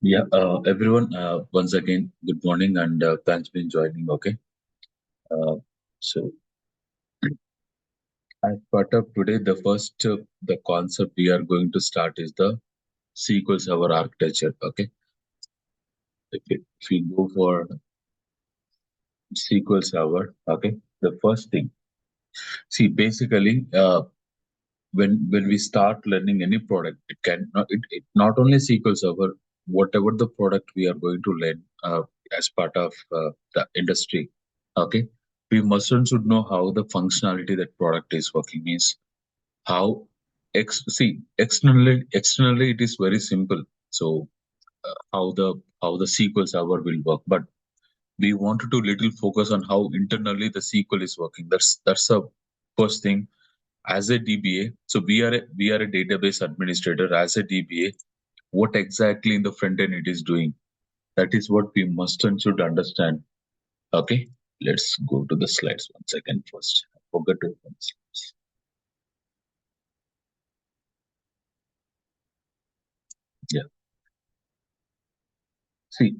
Yeah, everyone, once again, good morning and thanks for joining. Okay. Uh, so, as part of today, the first the concept we are going to start is the SQL Server architecture. Okay. If we go for SQL Server, okay, the first thing, see, basically, when we start learning any product, it can it not only SQL Server, whatever the product we are going to learn as part of the industry, okay, we must and should know how the functionality that product is working is how see externally it is very simple. So how the SQL Server will work, but we wanted to little focus on how internally the SQL is working. That's the first thing as a DBA. So we are a database administrator. As a DBA, what exactly in the front end it is doing? That is what we must and should understand. Okay, let's go to the slides 1 second first. I forgot to open slides. Yeah. See,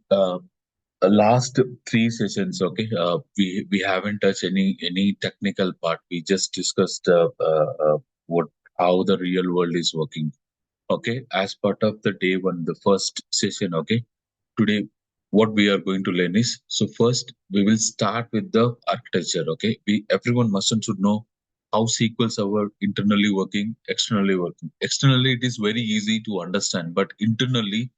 last three sessions, okay, we haven't touched any technical part. We just discussed what how the real world is working. Okay, as part of the day one, the first session. Okay, today what we are going to learn is, so first we will start with the architecture. Okay, we everyone must and should know how SQL Server internally working, externally working. Externally it is very easy to understand, but internally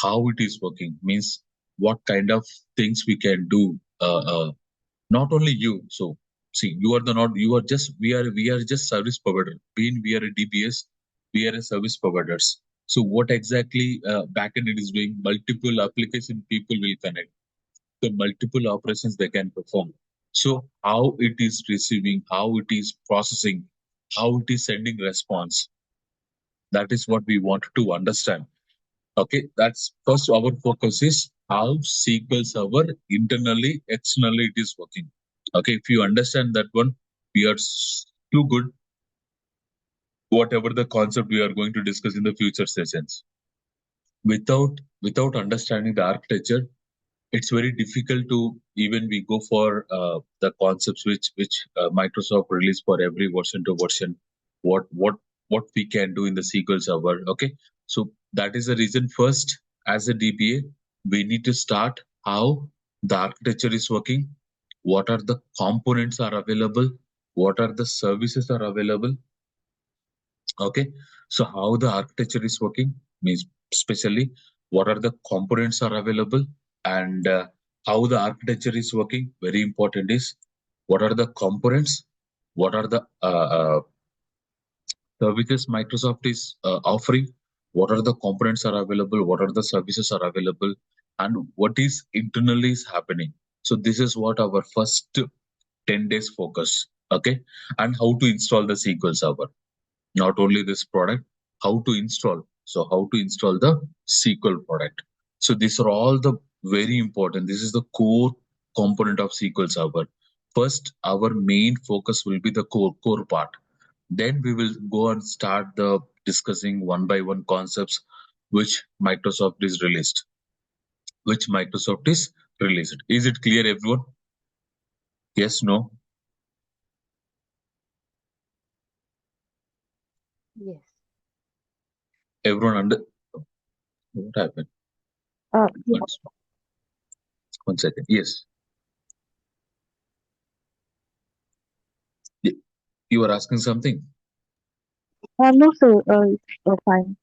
how it is working means what kind of things we can do. Not only you, so see, you are the not you are just we are just service provider. Being we are a DBS, we are a service providers. So what exactly backend it is doing? Multiple application people will connect, the multiple operations they can perform. So how it is receiving, how it is processing, how it is sending response, that is what we want to understand. Okay, that's first our focus is how SQL Server internally, externally it is working. Okay, if you understand that one, we are too good. Whatever the concept we are going to discuss in the future sessions, without understanding the architecture, it's very difficult to even we go for the concepts which Microsoft release for every version to version. What we can do in the SQL Server. Okay, so that is the reason. First, as a DBA, we need to start how the architecture is working. What are the components are available? What are the services are available? Okay, so how the architecture is working means, especially what are the components are available, and how the architecture is working. Very important is what are the components, what are the services Microsoft is offering, what are the components are available, what are the services are available, and what is internally is happening. So this is what our first 10 days focus. Okay, and how to install the SQL Server. Not only this product, how to install. So how to install the SQL product. So these are all the very important. This is the core component of SQL Server. First, our main focus will be the core part. Then we will go and start the discussing one by one concepts which Microsoft is released. Which Microsoft is released. Is it clear, everyone? Yes, no? Yes. Everyone what happened? Yes. One second. Yes. You were asking something? No, sir. Fine.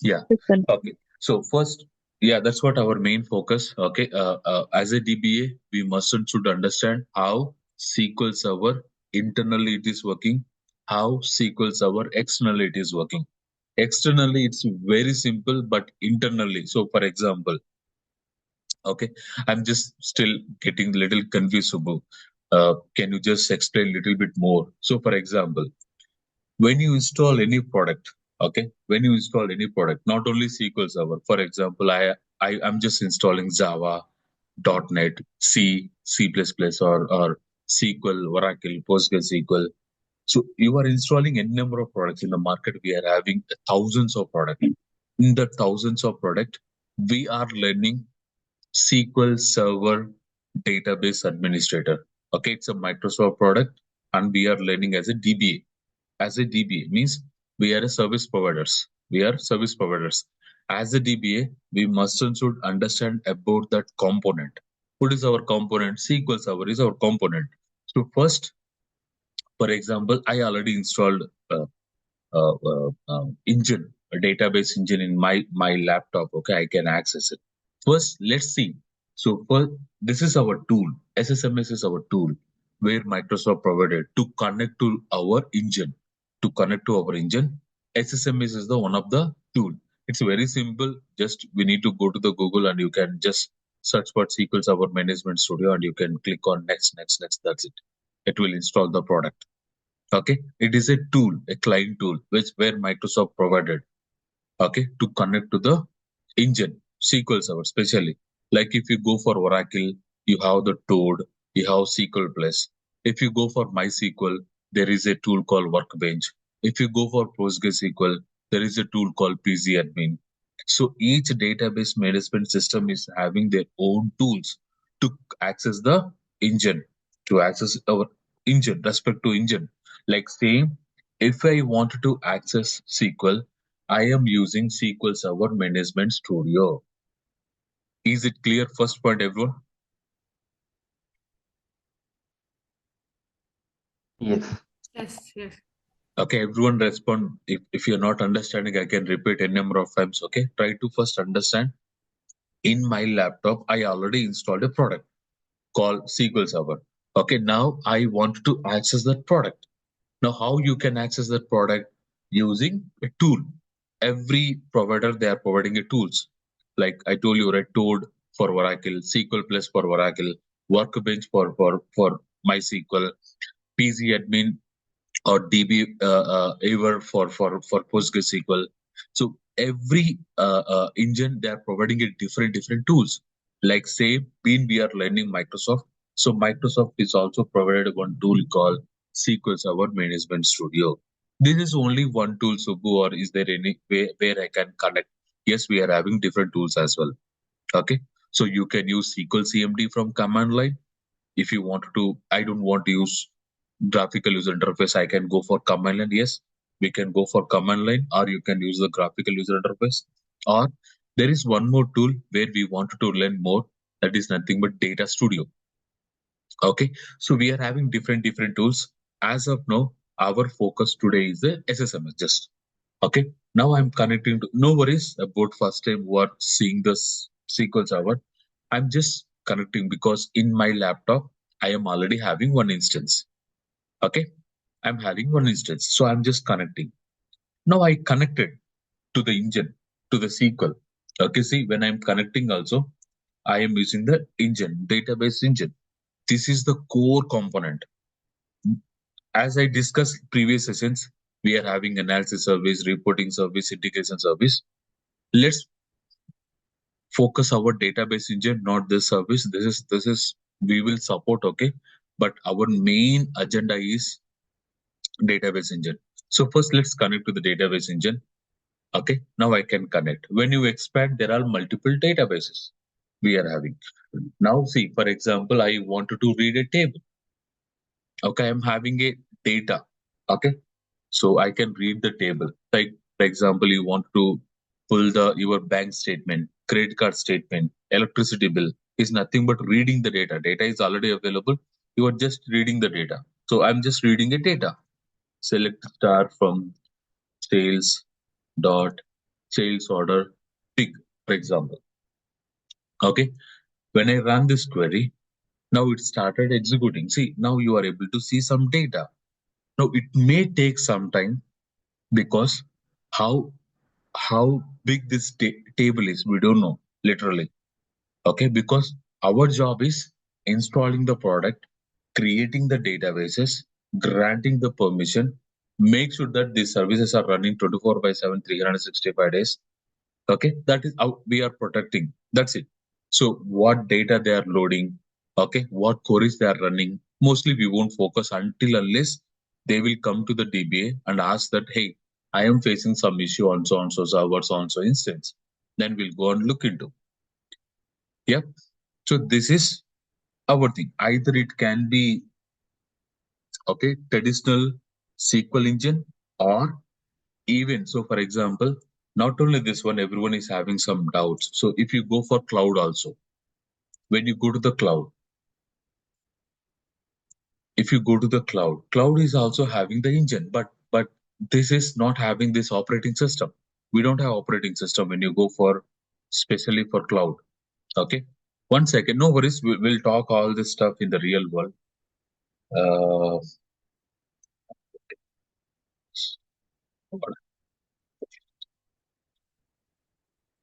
Yeah. Please continue. Okay. So first, yeah, that's what our main focus. Okay. As a DBA, we must and should understand how SQL Server internally it is working, how SQL Server externally it is working. Externally, it's very simple, but internally. So, for example, okay, I'm just still getting a little confused, Subbu. Can you just explain a little bit more? So, for example, when you install any product, okay, when you install any product, not only SQL Server. For example, I am just installing Java, .NET, C++, or SQL, Oracle, PostgreSQL. So you are installing any number of products in the market. We are having thousands of products. In the thousands of product, We are learning SQL Server Database Administrator. Okay, it's a Microsoft product, and we are learning as a DBA. As a DBA means we are a service providers. We are service providers. As a DBA, we must and should understand about that component. What is our component? SQL Server is our component. So first, for example, I already installed engine, a database engine in my laptop. Okay, I can access it. First, let's see. So first, this is our tool. SSMS is our tool where Microsoft provided to connect to our engine. To connect to our engine, SSMS is the one of the tool. It's very simple. Just we need to go to the Google and you can just search for SQL Server Management Studio and you can click on next, next, next. That's it. It will install the product. Okay, it is a tool, a client tool, which where Microsoft provided. Okay, to connect to the engine, SQL Server, especially. Like if you go for Oracle, you have the Toad, you have SQL Plus. If you go for MySQL, there is a tool called Workbench. If you go for PostgreSQL, there is a tool called PZadmin. So each database management system is having their own tools to access the engine, to access our engine, respect to engine. Like say, if I want to access SQL, I am using SQL Server Management Studio. Is it clear? First point, everyone. Yes. Yes, yes. Okay, everyone respond. If you're not understanding, I can repeat a number of times. Okay, try to first understand. In my laptop, I already installed a product called SQL Server. Okay, now I want to access that product. Now, how you can access that product? Using a tool. Every provider, they are providing a tools. Like I told you, right? Toad for Oracle, SQL Plus for Oracle, Workbench for MySQL, PZadmin or DB Ever for PostgreSQL. So every engine, they are providing a different tools. Like say, being we are learning Microsoft, so Microsoft is also provided one tool called SQL Server Management Studio. This is only one tool, Subbu, or is there any way where I can connect? Yes, we are having different tools as well. Okay, so you can use SQL CMD from command line. If you want to, I don't want to use graphical user interface, I can go for command line. Yes, we can go for command line, or you can use the graphical user interface. Or there is one more tool where we wanted to learn more. That is nothing but Data Studio. Okay, so we are having different tools. As of now, our focus today is the SSMS. Just okay. Now I'm connecting to. No worries about first time who are seeing this SQL Server. I'm just connecting because in my laptop I am already having one instance. Okay, I'm having one instance, so I'm just connecting. Now I connected to the engine, to the SQL. Okay, see, when I'm connecting also, I am using the engine, database engine. This is the core component. As I discussed previous sessions, we are having analysis service, reporting service, integration service. Let's focus our database engine, not this service. This is we will support, okay, but our main agenda is database engine. So first let's connect to the database engine. Okay, now I can connect. When you expand, there are multiple databases we are having. Now see, for example, I wanted to read a table. Okay, I'm having a data. Okay, so I can read the table. Like for example, you want to pull the your bank statement, credit card statement, electricity bill is nothing but reading the data. Data is already available. You are just reading the data. So I'm just reading a data. Select star from sales dot sales order pick, for example. Okay, when I run this query, now it started executing. See, now you are able to see some data. Now it may take some time because how how big this table is, we don't know literally. Okay, because our job is installing the product, creating the databases, granting the permission, make sure that these services are running 24 by 7, 365 days. Okay, that is how we are protecting. That's it. So what data they are loading, okay, what queries they are running, mostly we won't focus until unless they will come to the DBA and ask that, hey, I am facing some issue on so server, so instance. Then we'll go and look into. Yep. So this is our thing. Either it can be okay traditional SQL engine, or even so. For example, not only this one, everyone is having some doubts. So if you go for cloud also, when you go to the cloud, if you go to the cloud is also having the engine, but this is not having this operating system. We don't have operating system when you go for specially for cloud. Okay, one second, no worries. We'll talk all this stuff in the real world. Uh,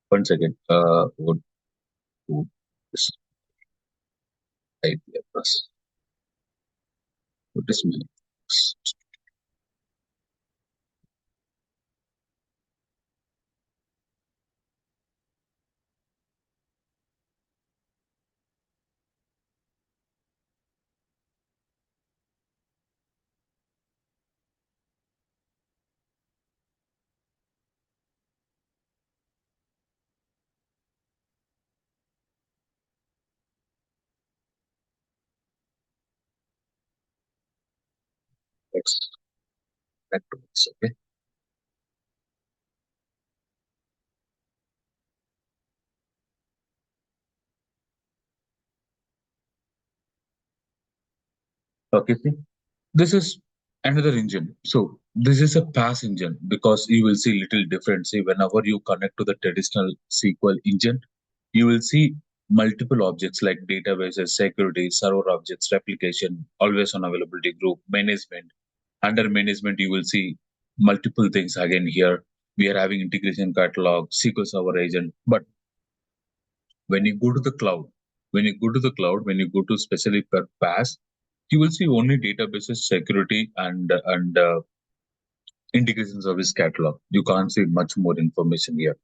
one second. What is IP address? What is my X? Okay. Okay. See, this is another engine. So this is a PaaS engine because you will see little difference. See, whenever you connect to the traditional SQL engine, you will see multiple objects like databases, security, server objects, replication, always on availability group, management. Under management, you will see multiple things again here. We are having integration catalog, SQL Server agent. But when you go to the cloud, when you go to specially per PaaS, you will see only databases, security, and integration service catalog. You can't see much more information here.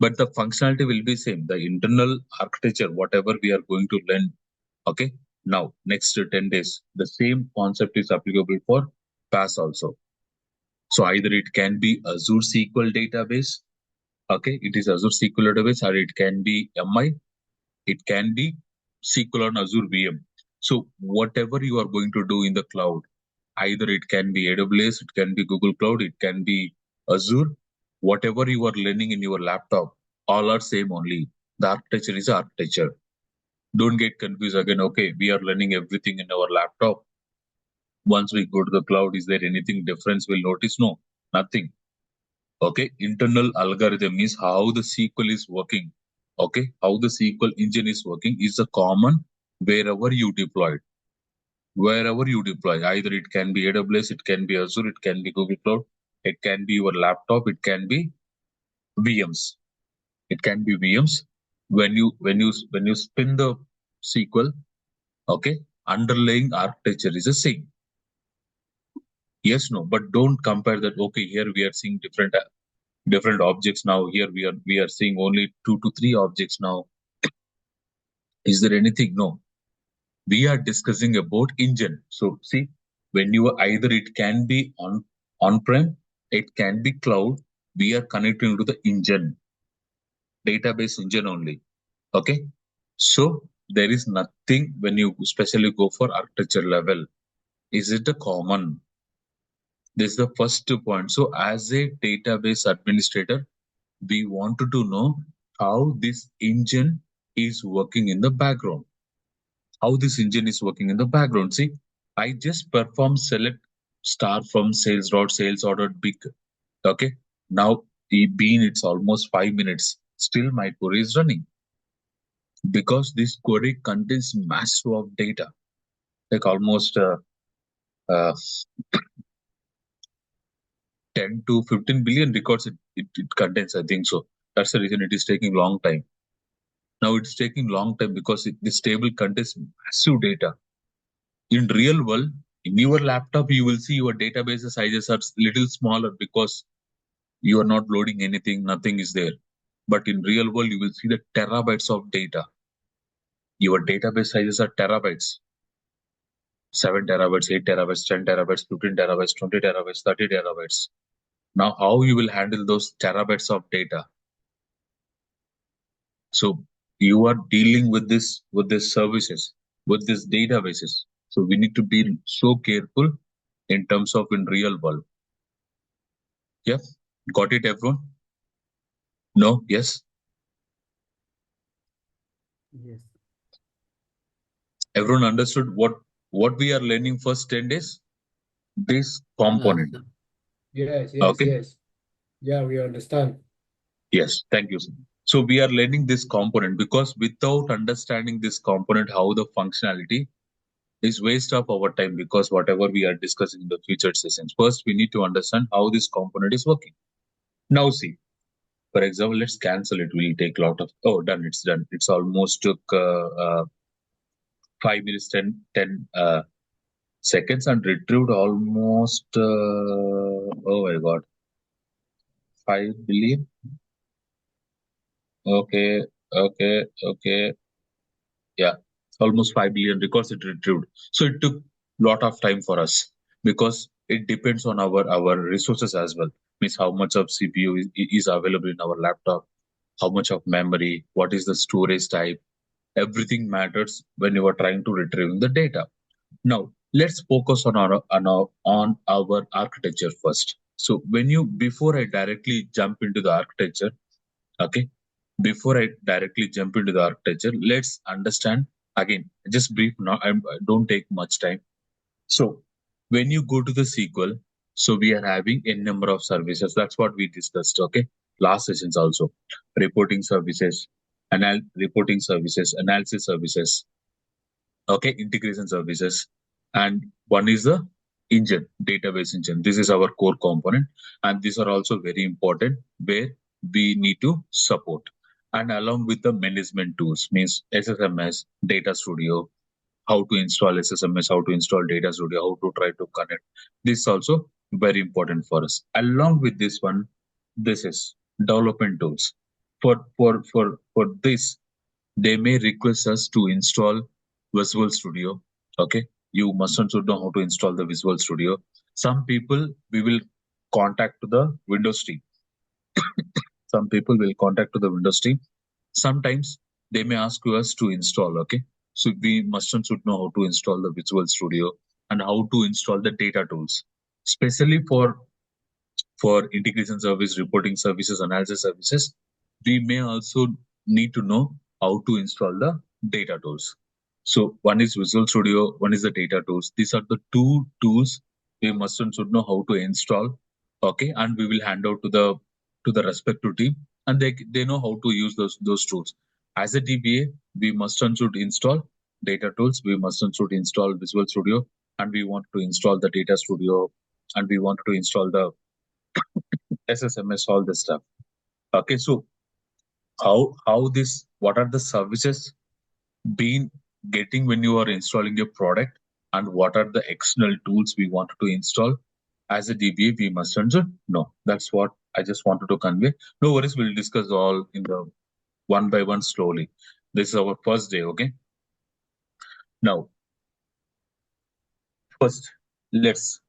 But the functionality will be same. The internal architecture, whatever we are going to learn, okay. Now, next 10 days, the same concept is applicable for PaaS also. So either it can be Azure SQL database, okay, it is Azure SQL database, or it can be MI, it can be SQL on Azure VM. So whatever you are going to do in the cloud, either it can be AWS, it can be Google Cloud, it can be Azure, whatever you are learning in your laptop, all are same only. The architecture is architecture. Don't get confused again. Okay, we are learning everything in our laptop. Once we go to the cloud, is there anything difference we'll notice? No, nothing. Okay, internal algorithm is how the SQL is working. Okay, how the SQL engine is working is a common wherever you deploy it. Wherever you deploy, either it can be AWS, it can be Azure, it can be Google Cloud, it can be your laptop, it can be VMs. It can be VMs. When you spin the SQL, okay, underlying architecture is the same. Yes, no, but don't compare that. Okay, here we are seeing different objects now. Here we are seeing only 2 to 3 objects now. Is there anything? No. We are discussing about engine. So see, when you are either it can be on-prem, it can be cloud. We are connecting to the engine, database engine only. Okay. So there is nothing when you especially go for architecture level. Is it a common? This is the first point. So as a database administrator, we wanted to know how this engine is working in the background. How this engine is working in the background. See, I just perform select star from sales order big. Okay. Now being it's almost 5 minutes. Still my query is running because this query contains massive of data, like almost uh, 10 to 15 billion records it contains, I think so. That's the reason it is taking long time. Now it's taking long time because this table contains massive data. In real world, in your laptop, you will see your database sizes are little smaller because you are not loading anything, nothing is there. But in real world, you will see the terabytes of data. Your database sizes are terabytes, 7 terabytes, 8 terabytes, 10 terabytes, 15 terabytes, 20 terabytes, 30 terabytes. Now, how you will handle those terabytes of data? So you are dealing with this services, with these databases. So we need to be so careful in terms of in real world. Yeah, got it, everyone? No, yes, Yes. everyone understood what we are learning first 10 days. This Uh, component. Yes, yes, Okay. yes. Yeah, we understand. Yes, thank you. So we are learning this component because without understanding this component, how the functionality is waste of our time, because whatever we are discussing in the future sessions, first we need to understand how this component is working. Now see, for example, let's cancel it. We'll take a lot of, oh, done, it's done. It's almost took 5 minutes, 10 seconds and retrieved almost, oh my God, 5 billion. Okay, okay, okay. Yeah, almost 5 billion records it retrieved. So it took lot of time for us because it depends on our resources as well. Means how much of CPU is available in our laptop, how much of memory, what is the storage type. Everything matters when you are trying to retrieving the data. Now let's focus on our architecture first. So when you before I directly jump into the architecture, okay, before I directly jump into the architecture, let's understand again, just brief now. I don't take much time. So when you go to the SQL, so we are having a number of services. That's what we discussed. Okay, last sessions also, reporting services, reporting services, analysis services. Okay, integration services, and one is the engine, database engine. This is our core component, and these are also very important where we need to support. And along with the management tools, means SSMS, Data Studio, how to install SSMS, how to install Data Studio, how to try to connect. This is also very important for us. Along with this one, this is development tools. For this, they may request us to install Visual Studio. Okay, you must also know how to install the Visual Studio. Some people we will contact to the Windows team. Some people will contact to the Windows team. Sometimes they may ask us to install. Okay, so we must should know how to install the Visual Studio and how to install the data tools, especially for integration service, reporting services, analysis services. We may also need to know how to install the data tools. So one is Visual Studio, one is the data tools. These are the two tools we must and should know how to install. Okay, and we will hand out to the respective team, and they know how to use those tools. As a DBA, we must and should install data tools. We must and should install Visual Studio, and we want to install the data studio, and we want to install the SSMS, all this stuff. Okay, so how this, what are the services been getting when you are installing your product, and what are the external tools we want to install? As a DBA, we must know. That's what I just wanted to convey. No worries, we'll discuss all in the one by one slowly. This is our first day, okay? Now, first, let's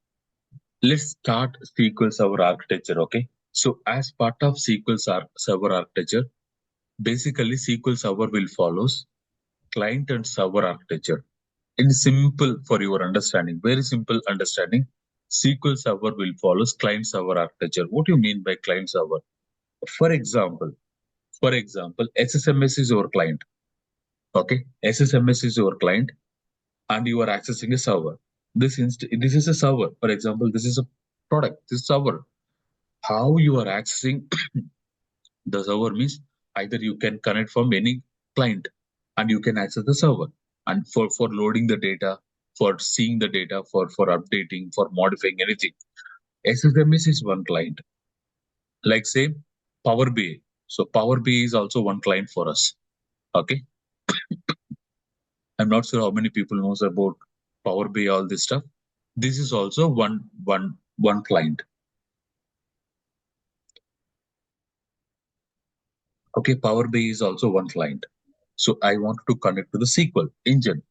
start SQL Server architecture, okay? So as part of SQL Server architecture, basically, SQL Server will follows client and server architecture. In simple, for your understanding, very simple understanding, SQL Server will follows client server architecture. What do you mean by client server? For example, SSMS is your client. Okay, SSMS is your client, and you are accessing a server. This is a server. For example, this is a product. This server. How you are accessing the server means either you can connect from any client and you can access the server, and for loading the data, for seeing the data, for updating, for modifying anything. SSMS is one client. Like say Power BI. So Power BI is also one client for us. Okay. I'm not sure how many people knows about Power BI, all this stuff. This is also one client. Okay, Power BI is also one client. So I want to connect to the SQL engine.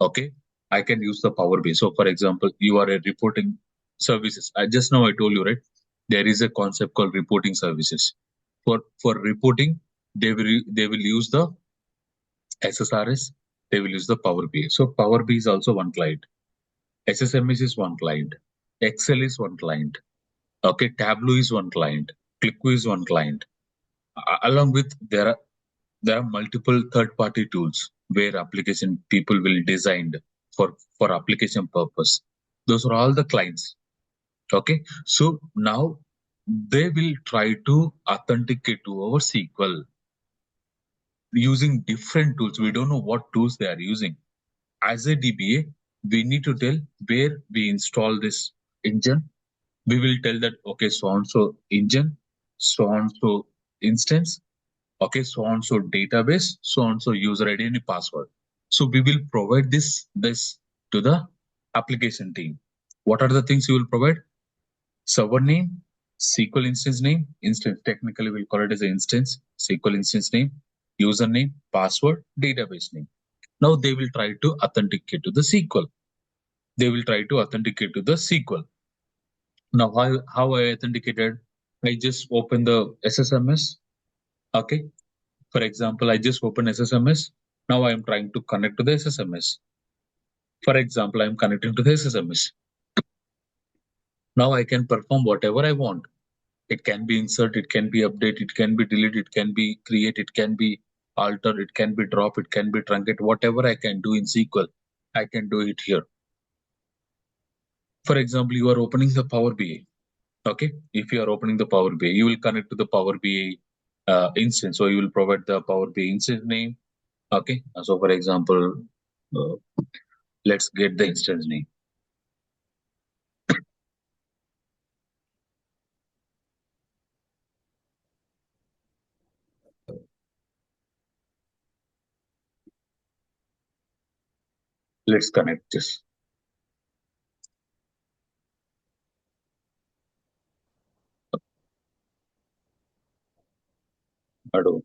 Okay, I can use the Power BI. So for example, you are a reporting services. I just now I told you, right? There is a concept called reporting services. For reporting, they will use the SSRS, they will use the Power BI. So Power BI is also one client. SSMS is one client. Excel is one client. Okay, Tableau is one client. ClickView is one client. Along with there are multiple third-party tools where application people will design for application purpose. Those are all the clients. Okay, so now they will try to authenticate to our SQL using different tools. We don't know what tools they are using. As a DBA, we need to tell where we install this engine. We will tell that, okay, so and so engine, so and so instance, okay, so and so database, so and so user ID and password. So we will provide this to the application team. What are the things you will provide? Server name, SQL instance name, instance technically we'll call it as an instance, SQL instance name, username, password, database name. Now they will try to authenticate to the SQL. They will try to authenticate to the SQL. Now how I authenticated? I just open the SSMS. Okay. For example, I just open SSMS. Now I am trying to connect to the SSMS. For example, I am connecting to the SSMS. Now I can perform whatever I want. It can be insert, it can be update, it can be delete, it can be create, it can be alter, it can be drop, it can be truncate. Whatever I can do in SQL, I can do it here. For example, you are opening the Power BI. Okay, if you are opening the Power BI, you will connect to the Power BI instance. So you will provide the Power BI instance name. Okay, so for example, uh, let's get the instance name. Let's connect this. Adobe.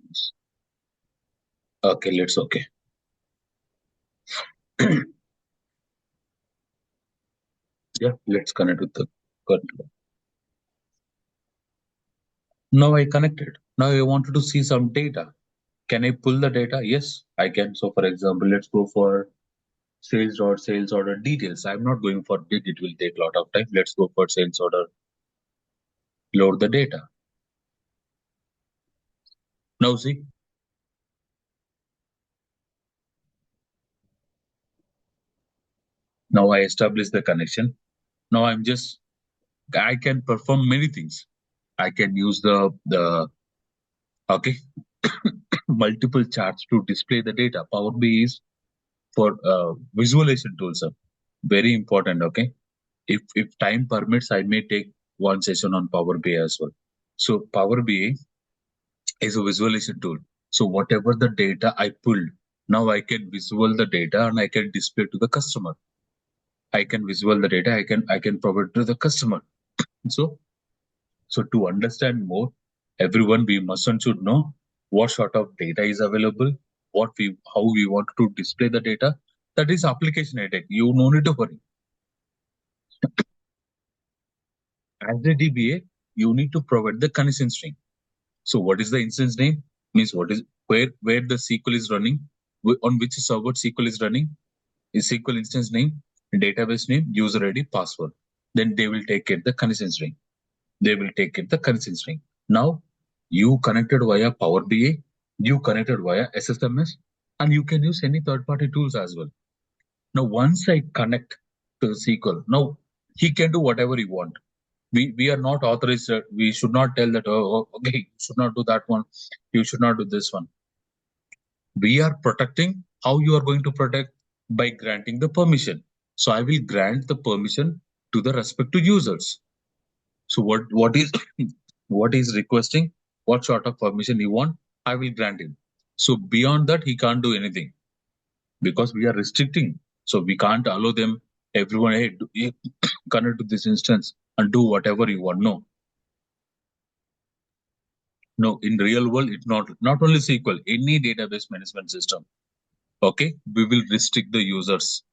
Okay, let's okay. Yeah, let's connect with the current one. Now I connected. Now I wanted to see some data. Can I pull the data? Yes, I can. So for example, let's go for sales order details. I'm not going for big, it will take a lot of time. Let's go for sales order, load the data. Now see, now I establish the connection. Now I can perform many things. I can use the okay multiple charts to display the data. Power BI is for visualization tools, sir. Very important. Okay, if time permits, I may take one session on Power BI as well. So Power BI is a visualization tool. So whatever the data I pulled, now I can visual the data and I can display to the customer. I can visual the data. I can provide to the customer. So to understand more, everyone we must and should know what sort of data is available, how we want to display the data. That is application headache. You no need to worry. As a DBA, you need to provide the connection string. So what is the instance name? Means what is where the SQL is running, on which server SQL is running, is SQL instance name, database name, user ID, password. Then they will take it the connection string. They will take it the connection string. Now you connected via Power BI, you connected via SSMS, and you can use any third-party tools as well. Now once I connect to the SQL, now he can do whatever he want. We are not authorized. We should not tell that, okay, you should not do that one. You should not do this one. We are protecting. How you are going to protect? By granting the permission. So I will grant the permission to the respective users. So what is what is requesting? What sort of permission he want? I will grant him. So beyond that, he can't do anything because we are restricting. So we can't allow them. Everyone, hey, connect to this instance and do whatever you want. No, in real world, it's not only SQL, any database management system. Okay, we will restrict the users.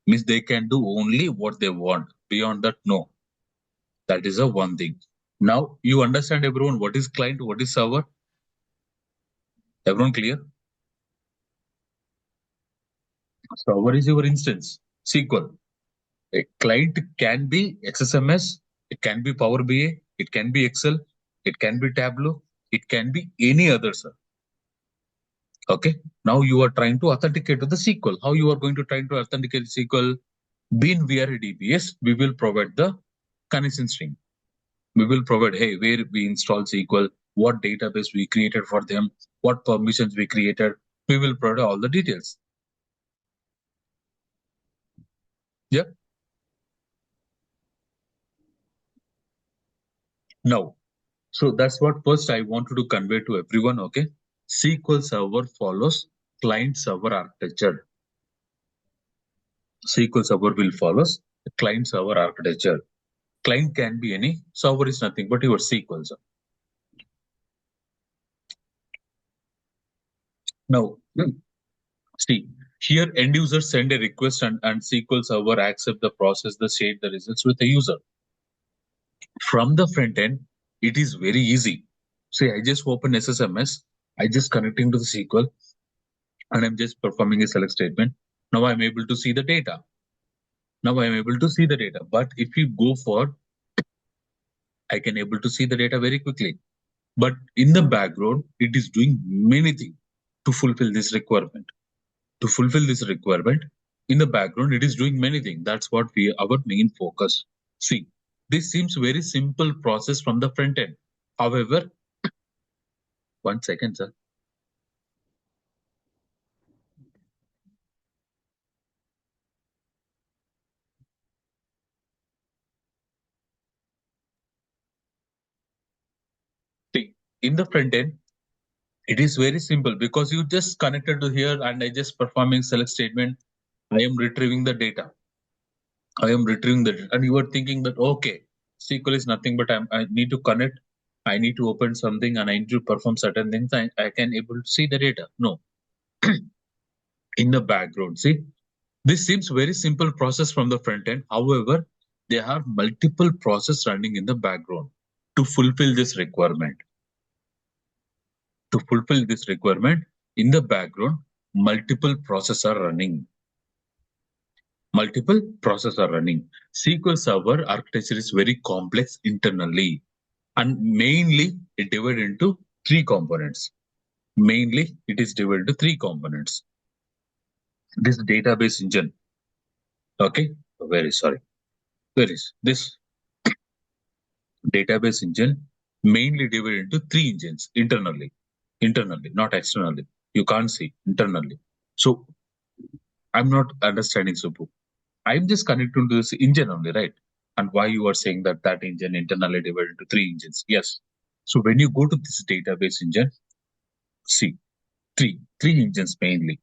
Means they can do only what they want. Beyond that, no. That is a one thing. Now you understand everyone what is client, what is server. Everyone clear? Server is your instance, SQL. A client can be XSMS, it can be Power BI, it can be Excel, it can be Tableau, it can be any other, sir. Okay. Now you are trying to authenticate to the SQL. How you are going to try to authenticate SQL? Being we are a DBS, we will provide the connection string. We will provide, hey, where we install SQL, what database we created for them, what permissions we created. We will provide all the details. Yeah. Now, so that's what first I wanted to convey to everyone. Okay. SQL Server follows client server architecture. SQL Server will follows client server architecture. Client can be any, server is nothing but your SQL. Now, see, here end user send a request and SQL Server accept the process, the shade the results with the user. From the front end, it is very easy. See, I just open SSMS, I just connecting to the SQL, and I'm just performing a select statement. Now I'm able to see the data. But if you go for, I can able to see the data very quickly. But in the background, it is doing many things to fulfill this requirement. In the background, it is doing many things. That's what our main focus. See, this seems very simple process from the front end. However, 1 second, sir. See, in the front end, it is very simple because you just connected to here and I just performing select statement. I am retrieving the data. And you are thinking that, okay, SQL is nothing but I need to connect. I need to open something and I need to perform certain things. I can able to see the data. No. In the background, see, this seems very simple process from the front end. However, there are multiple processes running in the background to fulfill this requirement. In the background, multiple processes are running. SQL Server architecture is very complex internally, and mainly it divided into three components. This database engine. Okay, very sorry. Where is this database engine? Mainly divided into three engines internally, not externally. You can't see internally. So I'm not understanding, Subbu. I'm just connecting to this engine only, right? And why you are saying that engine internally divided into three engines? Yes. So when you go to this database engine, see three engines mainly.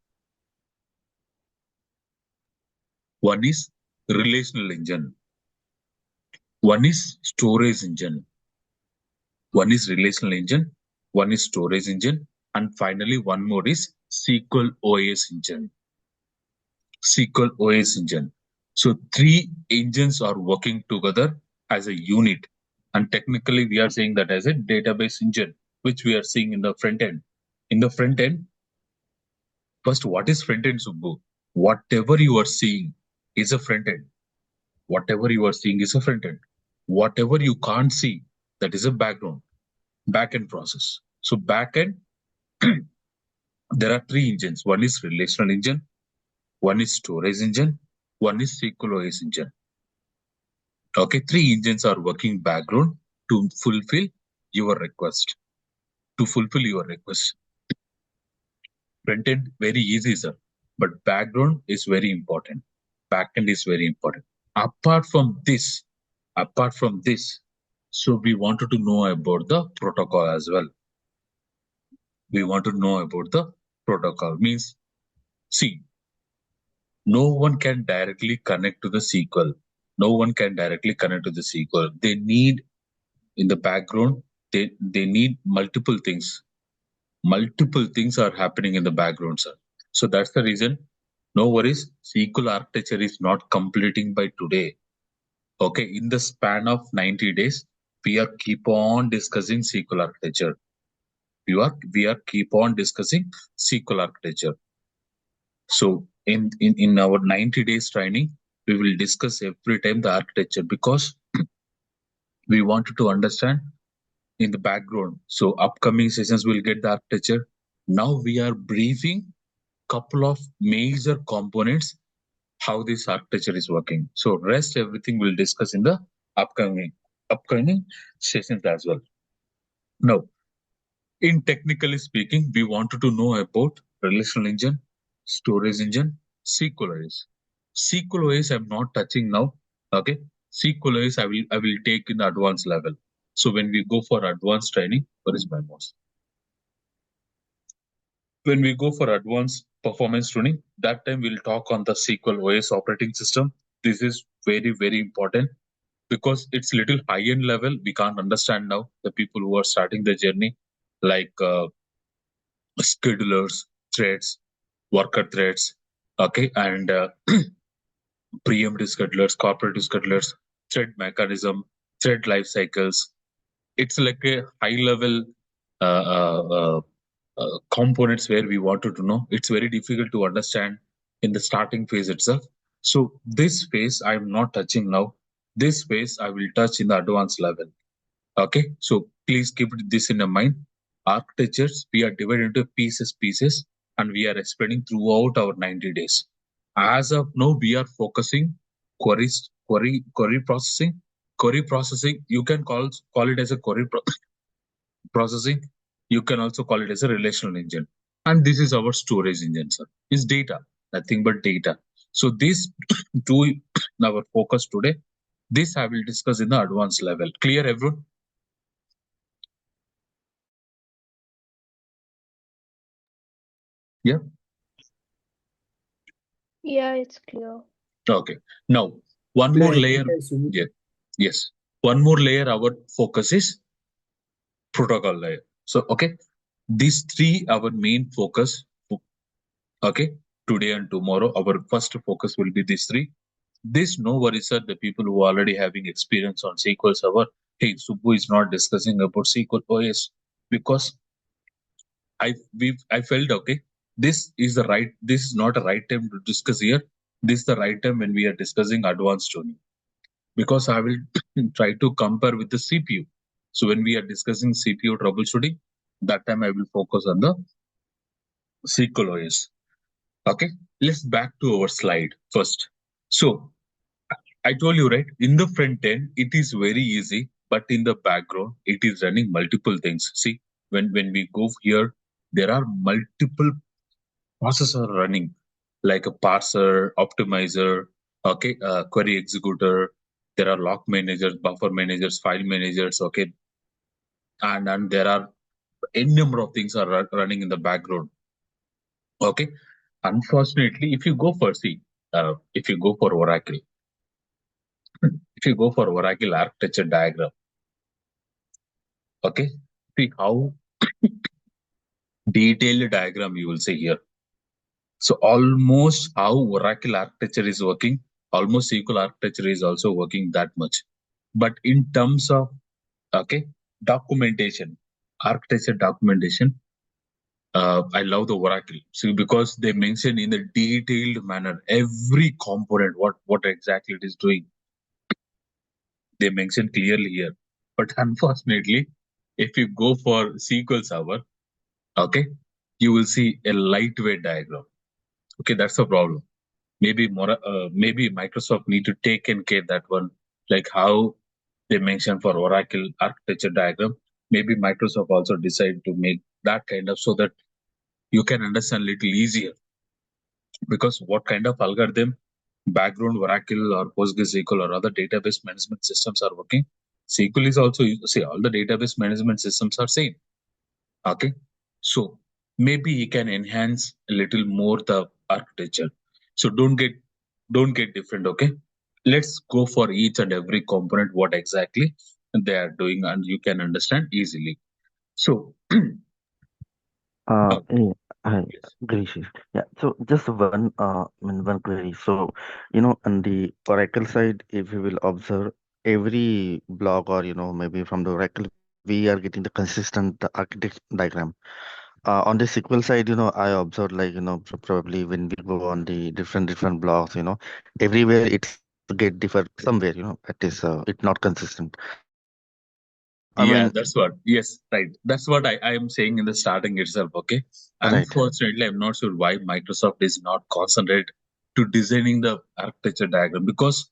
One is relational engine. One is storage engine. One is relational engine. One is storage engine. And finally, one more is SQL OS engine. So three engines are working together as a unit. And technically, we are saying that as a database engine, which we are seeing in the front end. In the front end, first, what is front end, Subbu? Whatever you are seeing is a front end. Whatever you can't see, that is a backend process. So backend, there are three engines. One is relational engine, one is storage engine, one is SQL OS engine. Okay, three engines are working background to fulfill your request. Front end, very easy, sir. But background is very important. Backend is very important. Apart from this, so we wanted to know about the protocol as well. Means, see, no one can directly connect to the SQL. They need in the background, they need multiple things. Multiple things are happening in the background, sir. So that's the reason. No worries. SQL architecture is not completing by today. Okay, in the span of 90 days, we are keep on discussing SQL architecture. We are keep on discussing SQL architecture. So in our 90 days training, we will discuss every time the architecture because we wanted to understand in the background. So upcoming sessions will get the architecture. Now we are briefing couple of major components how this architecture is working. So rest everything we'll discuss in the upcoming sessions as well. Now, in technically speaking, we wanted to know about relational engine, storage engine, SQL OS. SQL OS I'm not touching now. Okay, SQL OS I will take in the advanced level. So when we go for advanced training, where is my mouse? When we go for advanced performance tuning, that time we'll talk on the SQL OS operating system. This is very, very important because it's little high-end level. We can't understand now the people who are starting the journey, like schedulers, threads, worker threads, okay, and preemptive schedulers, cooperative schedulers, thread mechanism, thread life cycles. It's like a high-level uh, uh, uh, components where we wanted to know. It's very difficult to understand in the starting phase itself. So this phase I'm not touching now. This phase I will touch in the advanced level. Okay, so please keep this in mind. Architectures we are divided into pieces, and we are explaining throughout our 90 days. As of now, we are focusing query processing. Query processing, you can call it as a processing. You can also call it as a relational engine. And this is our storage engine, sir. Is data, nothing but data. So these two our focus today. This I will discuss in the advanced level. Clear, everyone? Yeah. Yeah, it's clear. Okay. Now, one more layer. Yeah. Yes. One more layer. Our focus is protocol layer. So, okay. These three our main focus. Okay. Today and tomorrow, our first focus will be these three. This no worries, sir. The people who are already having experience on SQL Server. Hey, Subbu is not discussing about SQL OS because I felt okay. This is not a right time to discuss here. This is the right time when we are discussing advanced tuning because I will try to compare with the CPU. So when we are discussing CPU troubleshooting, that time I will focus on the SQL OS. Okay, let's back to our slide first. So I told you right in the front end it is very easy, but in the background it is running multiple things. See, when we go here, there are multiple processor running like a parser, optimizer, okay, query executor. There are lock managers, buffer managers, file managers, okay, and there are any number of things are running in the background. Okay, unfortunately, if you go for Oracle, if you go for Oracle architecture diagram, okay, see how detailed diagram you will see here. So almost how Oracle architecture is working, almost SQL architecture is also working that much. But in terms of okay documentation, architecture documentation, I love the Oracle. See, because they mention in a detailed manner every component, what exactly it is doing. They mention clearly here. But unfortunately, if you go for SQL Server, okay, you will see a lightweight diagram. Okay, that's the problem. Maybe Microsoft need to take and care that one, like how they mentioned for Oracle architecture diagram. Maybe Microsoft also decide to make that kind of so that you can understand little easier because what kind of algorithm background Oracle or PostgreSQL or other database management systems are working. SQL is also see all the database management systems are same. Okay, so maybe he can enhance a little more the architecture. So don't get different. Okay, let's go for each and every component what exactly they are doing and you can understand easily. So Yeah, hi, yes. Gracious. Yeah, so just one query. So, on the Oracle side, if you will observe every blog or, maybe from the Oracle we are getting the consistent architect diagram. On the SQL side, I observed like, probably when we go on the different blocks, everywhere it's get differ somewhere, it's not consistent. I Yeah, mean, that's what. Yes, right. That's what I am saying in the starting itself. Okay. right. Unfortunately, I'm not sure why Microsoft is not concentrate to designing the architecture diagram, because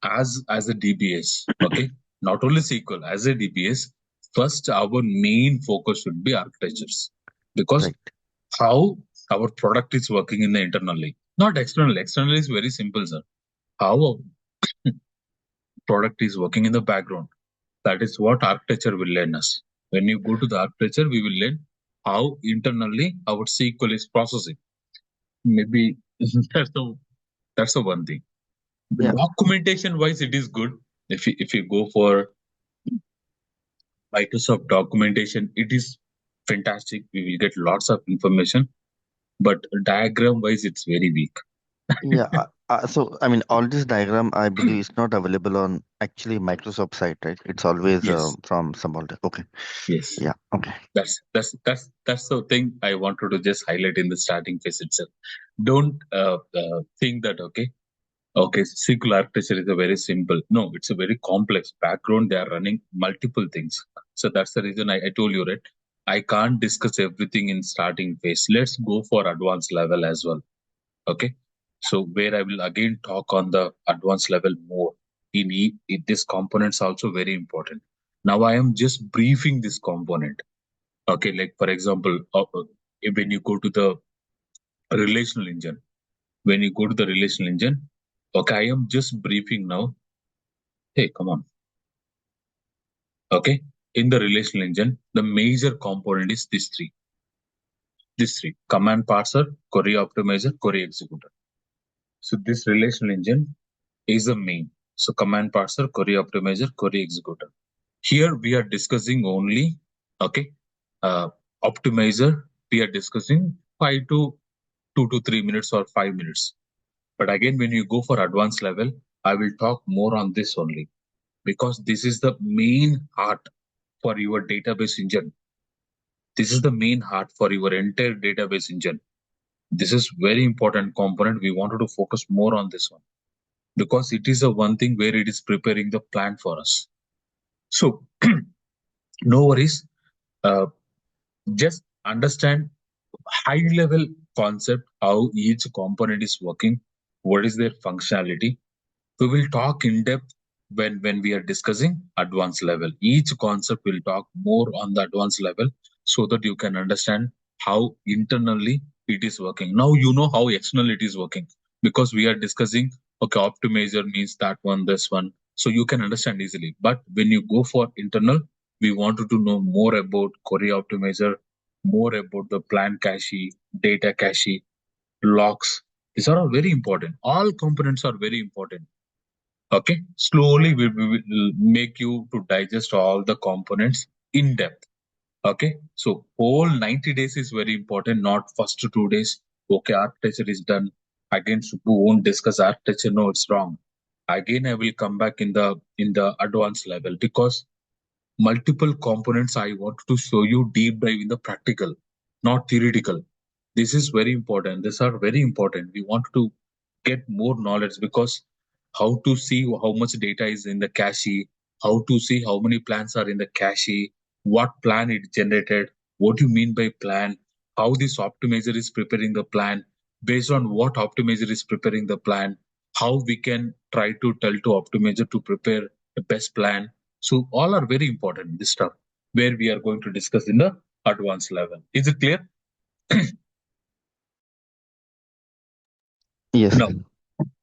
as a DBS, okay, not only SQL, as a DBS, first our main focus should be architectures, because Right. how our product is working in the internally, not external. External is very simple, sir. How a product is working in the background. That is what architecture will learn us. When you go to the architecture, we will learn how internally our SQL is processing. Maybe that's the one thing. The Yeah. documentation wise, it is good. If you go for Microsoft documentation, it is fantastic. We will get lots of information, but diagram wise, it's very weak. Yeah. So, I mean, all this diagram, I believe, is not available on actually Microsoft site, right? It's always Yes, from some other. Okay. yes. Yeah. Okay. That's the thing I wanted to just highlight in the starting phase itself. Don't think that okay, SQL architecture is a very simple. No, it's a very complex background. They are running multiple things. So that's the reason I told you, right? I can't discuss everything in starting phase. Let's go for advanced level as well. Okay. So where I will again talk on the advanced level more. In this components also very important. Now I am just briefing this component. Okay, like for example, when you go to the relational engine, okay, I am just briefing now. Hey, come on. Okay, in the relational engine, the major component is these three: command parser, query optimizer, query executor. So this relational engine is the main. So command parser, query optimizer, query executor. Here we are discussing only, okay, uh, optimizer. We are discussing 2 to 3 minutes or 5 minutes. But again, when you go for advanced level, I will talk more on this only, because this is the main heart for your database engine. This is the main heart for your entire database engine. This is very important component. We wanted to focus more on this one, because it is the one thing where it is preparing the plan for us. So no worries. Uh, just understand high level concept, how each component is working, what is their functionality. We will talk in depth when we are discussing advanced level. Each concept will talk more on the advanced level, so that you can understand how internally it is working. Now you know how external it is working, because we are discussing, okay, optimizer means that one, this one, so you can understand easily. But when you go for internal, we wanted to know more about query optimizer, more about the plan cache, data cache, logs. These are all very important. All components are very important. Okay, slowly we will make you to digest all the components in depth. Okay, so whole 90 days is very important, not first 2 days. Okay, architecture is done. Again, Subbu won't discuss architecture. No, it's wrong. Again, I will come back in the advanced level, because multiple components I want to show you deep dive in the practical, not theoretical. This is very important. These are very important. We want to get more knowledge, because how to see how much data is in the cache, how to see how many plans are in the cache, what plan it generated, what you mean by plan, how this optimizer is preparing the plan, based on what optimizer is preparing the plan, how we can try to tell to optimizer to prepare the best plan. So all are very important, this stuff, where we are going to discuss in the advanced level. Is it clear? Yes. No.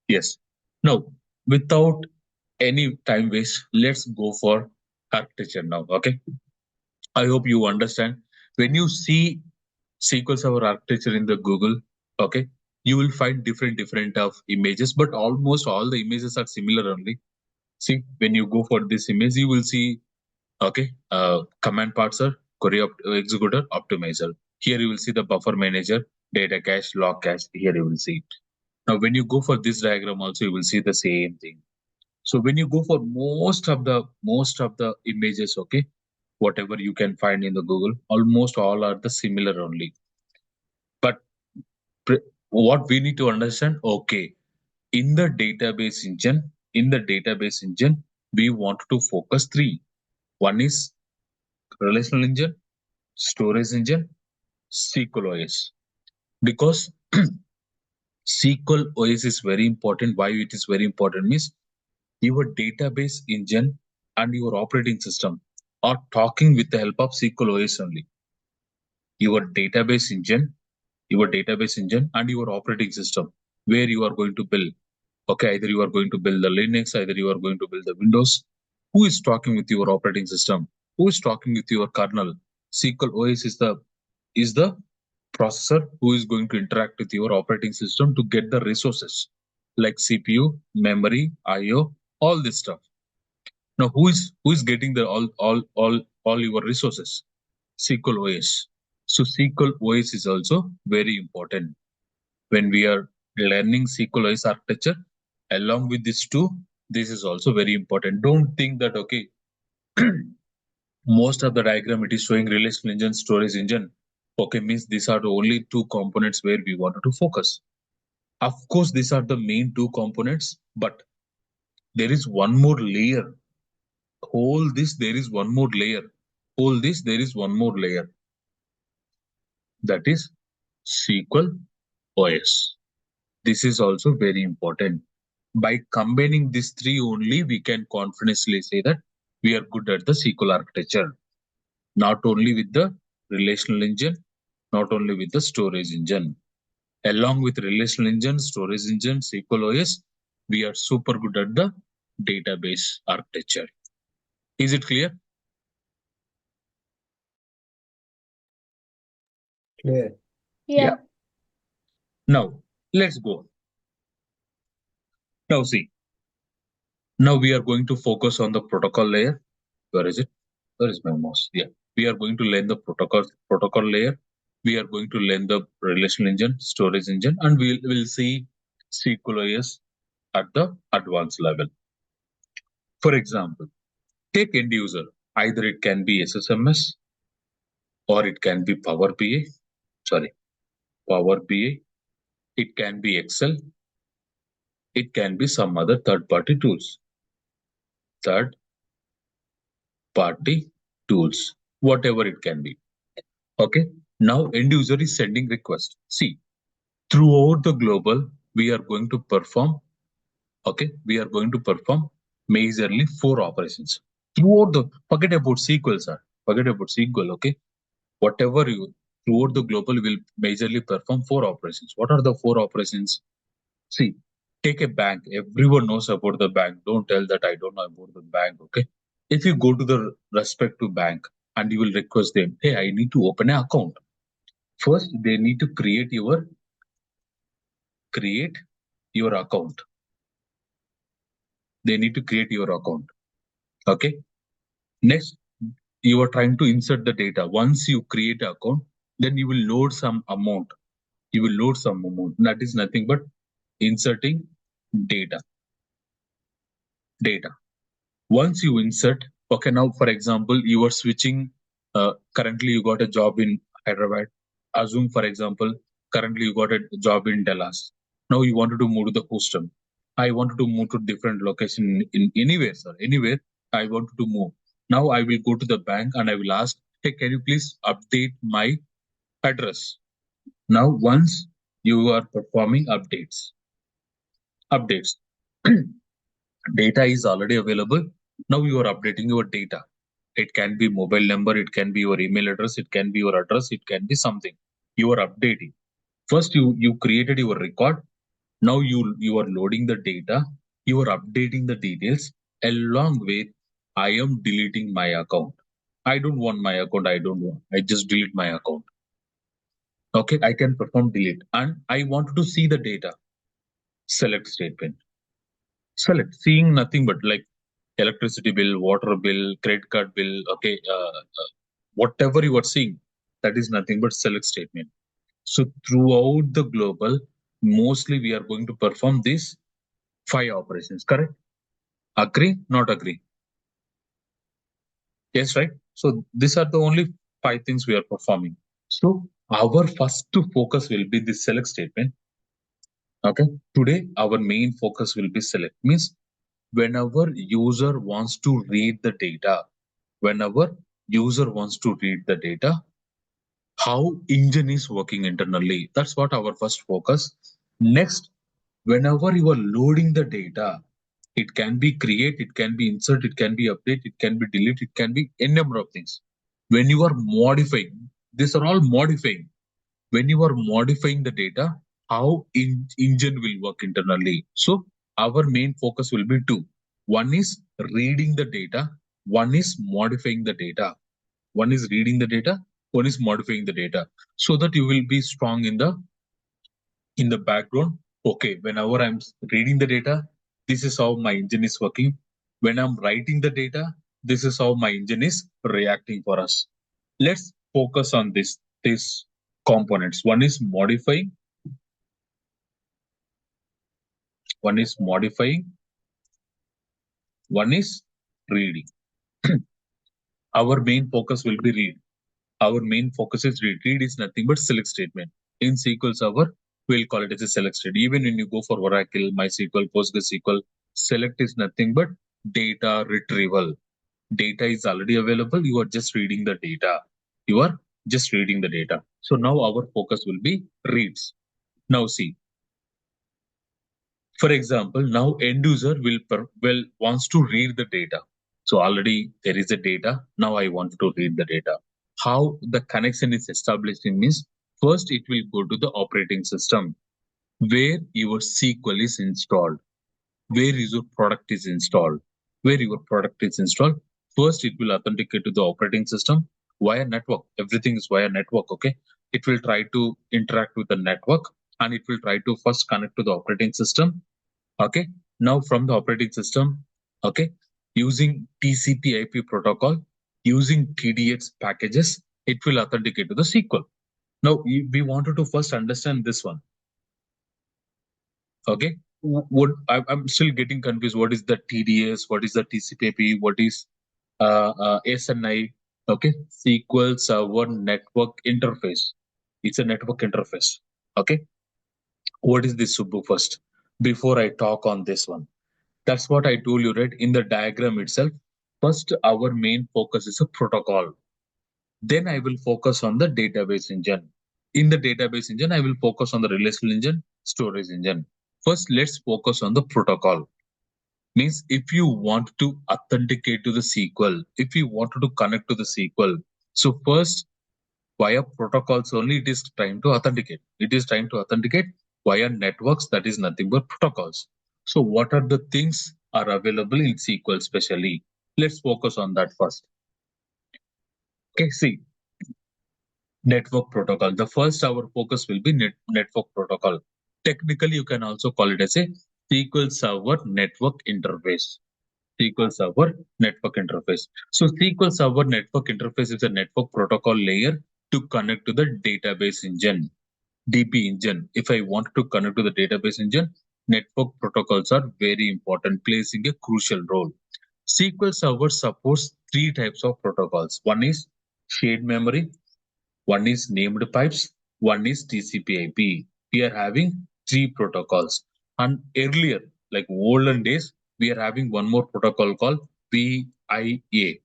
Yes. Now, without any time waste, let's go for architecture now. Okay. I hope you understand. When you see SQL Server architecture in the Google, okay, you will find different of images, but almost all the images are similar only. See, when you go for this image, you will see, okay, command parser, executor, optimizer. Here you will see the buffer manager, data cache, log cache. Here you will see it. Now, when you go for this diagram, also you will see the same thing. So when you go for most of the images, okay, whatever you can find in the Google, almost all are the similar only. But what we need to understand, okay, in the database engine, we want to focus three. One is relational engine, storage engine, SQL OS. Because SQL OS is very important. Why it is very important means your database engine and your operating system are talking with the help of SQL OS only. Your database engine and your operating system, where you are going to build. Okay, either you are going to build the Linux, either you are going to build the Windows. Who is talking with your operating system? Who is talking with your kernel? SQL OS is the processor who is going to interact with your operating system to get the resources like CPU, memory, IO, all this stuff. Now, who is getting the all your resources? SQL OS. So SQL OS is also very important when we are learning SQL OS architecture. Along with these two, this is also very important. Don't think that okay, most of the diagram it is showing relational engine, storage engine. Okay, means these are the only two components where we wanted to focus. Of course, these are the main two components, but there is one more layer. Whole this, there is one more layer. Whole this, there is one more layer. That is SQL OS. This is also very important. By combining these three only, we can confidently say that we are good at the SQL architecture. Not only with the relational engine, not only with the storage engine. Along with relational engine, storage engine, SQL OS, we are super good at the database architecture. Is it clear? Clear. Yeah. Now, let's go. Now see. Now we are going to focus on the protocol layer. Where is it? Where is my mouse? Yeah. We are going to learn the protocol layer. We are going to learn the relational engine, storage engine, and we'll see SQL OS at the advanced level. For example, take end user. Either it can be SSMS or it can be Power BI. Power BI. It can be Excel. It can be some other third-party tools. Whatever it can be. Okay. Now end user is sending request. See, throughout the global, we are going to perform. Okay, we are going to perform majorly 4 operations. Forget about SQL, sir. Forget about SQL. Okay, whatever you throughout the global will majorly perform 4 operations. What are the 4 operations? See, take a bank. Everyone knows about the bank. Don't tell that I don't know about the bank. Okay, if you go to the respective bank and you will request them, hey, I need to open an account. First, they need to create your account. They need to create your account. Okay. Next, you are trying to insert the data. Once you create an account, then you will load some amount. That is nothing but inserting data. Once you insert, okay, now for example, you are switching. Currently, you got a job in Hyderabad. Assume, for example, currently you got a job in Dallas. Now you wanted to move to the Houston. I wanted to move to different location in anywhere, sir. Anywhere I wanted to move. Now I will go to the bank and I will ask, hey, can you please update my address? Now, once you are performing updates, data is already available. Now you are updating your data. It can be mobile number, it can be your email address, it can be your address, it can be something. You are updating. First, you created your record. Now you are loading the data. You are updating the details along with I am deleting my account. I don't want my account. I just delete my account. Okay, I can perform delete and I want to see the data. Select statement. Select, seeing nothing but like electricity bill, water bill, credit card bill. Okay, whatever you are seeing, that is nothing but select statement. So throughout the global, mostly we are going to perform these 5 operations. Correct? Agree? Not agree? Yes, right? So these are the only 5 things we are performing. So our first focus will be the select statement. Okay. Today our main focus will be select. Means whenever user wants to read the data, how engine is working internally. That's what our first focus. Next, whenever you are loading the data, it can be create, it can be insert, it can be update, it can be delete, it can be any number of things. When you are modifying, these are all modifying. When you are modifying the data, how engine will work internally. So our main focus will be two. One is reading the data, one is modifying the data. One is reading the data, one is modifying the data, so that you will be strong in the background. Okay, whenever I'm reading the data, this is how my engine is working. When I'm writing the data, this is how my engine is reacting for us. Let's focus on these components. One is modifying, one is reading. Our main focus will be read. Our main focus is read. Read is nothing but select statement. In SQL Server, we'll call it as a select statement. Even when you go for Oracle, MySQL, PostgreSQL, select is nothing but data retrieval. Data is already available. You are just reading the data. So now our focus will be reads. Now see, for example, now end user will wants to read the data. So already there is a data. Now I want to read the data. How the connection is established means first it will go to the operating system where your SQL is installed, where your product is installed, First it will authenticate to the operating system via network. Everything is via network. Okay, it will try to interact with the network and it will try to first connect to the operating system. Okay, now from the operating system, okay, using TCP/IP protocol, using TDX packages, it will authenticate to the SQL. Now we wanted to first understand this one. Okay, what I'm still getting confused. What is the TDS? What is the TCP/IP? What is SNI? Okay, SQL Server Network Interface. It's a network interface. Okay, what is this, Subbu? First, before I talk on this one. That's what I told you, right? In the diagram itself, first our main focus is a protocol. Then I will focus on the database engine. In the database engine, I will focus on the relational engine, storage engine. First, let's focus on the protocol. Means if you want to authenticate to the SQL, if you wanted to connect to the SQL, so first via protocols only it is trying to authenticate. It is trying to authenticate via networks, that is nothing but protocols. So what are the things are available in SQL specially? Let's focus on that first. Okay, see, network protocol. The first our focus will be network protocol. Technically, you can also call it as a SQL Server Network Interface. SQL Server Network Interface. So SQL Server Network Interface is a network protocol layer to connect to the database engine, DB engine. If I want to connect to the database engine, network protocols are very important, placing a crucial role. SQL Server supports 3 types of protocols. One is shared memory, one is named pipes, one is TCP/IP. We are having 3 protocols. And earlier, like olden days, we are having one more protocol called VIA.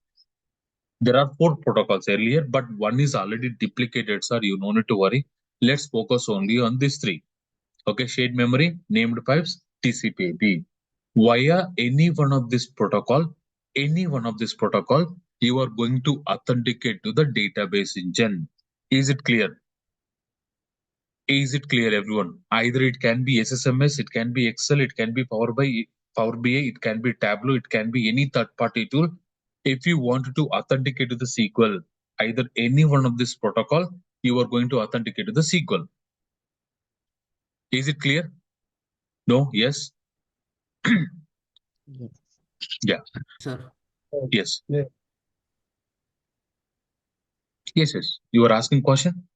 There are 4 protocols earlier, but one is already duplicated, sir. You no need to worry. Let's focus only on these 3. Okay, shared memory, named pipes, TCP/IP. Via any one of this protocol, you are going to authenticate to the database engine. Is it clear? Is it clear, everyone? Either it can be SSMS, it can be Excel, it can be Power BI, it can be Tableau, it can be any third-party tool. If you want to authenticate to the SQL, either any one of this protocol, you are going to authenticate to the SQL. Is it clear? No? Yes? Yes. Yeah. Sir. Yes. Yeah. Yes. You are asking question?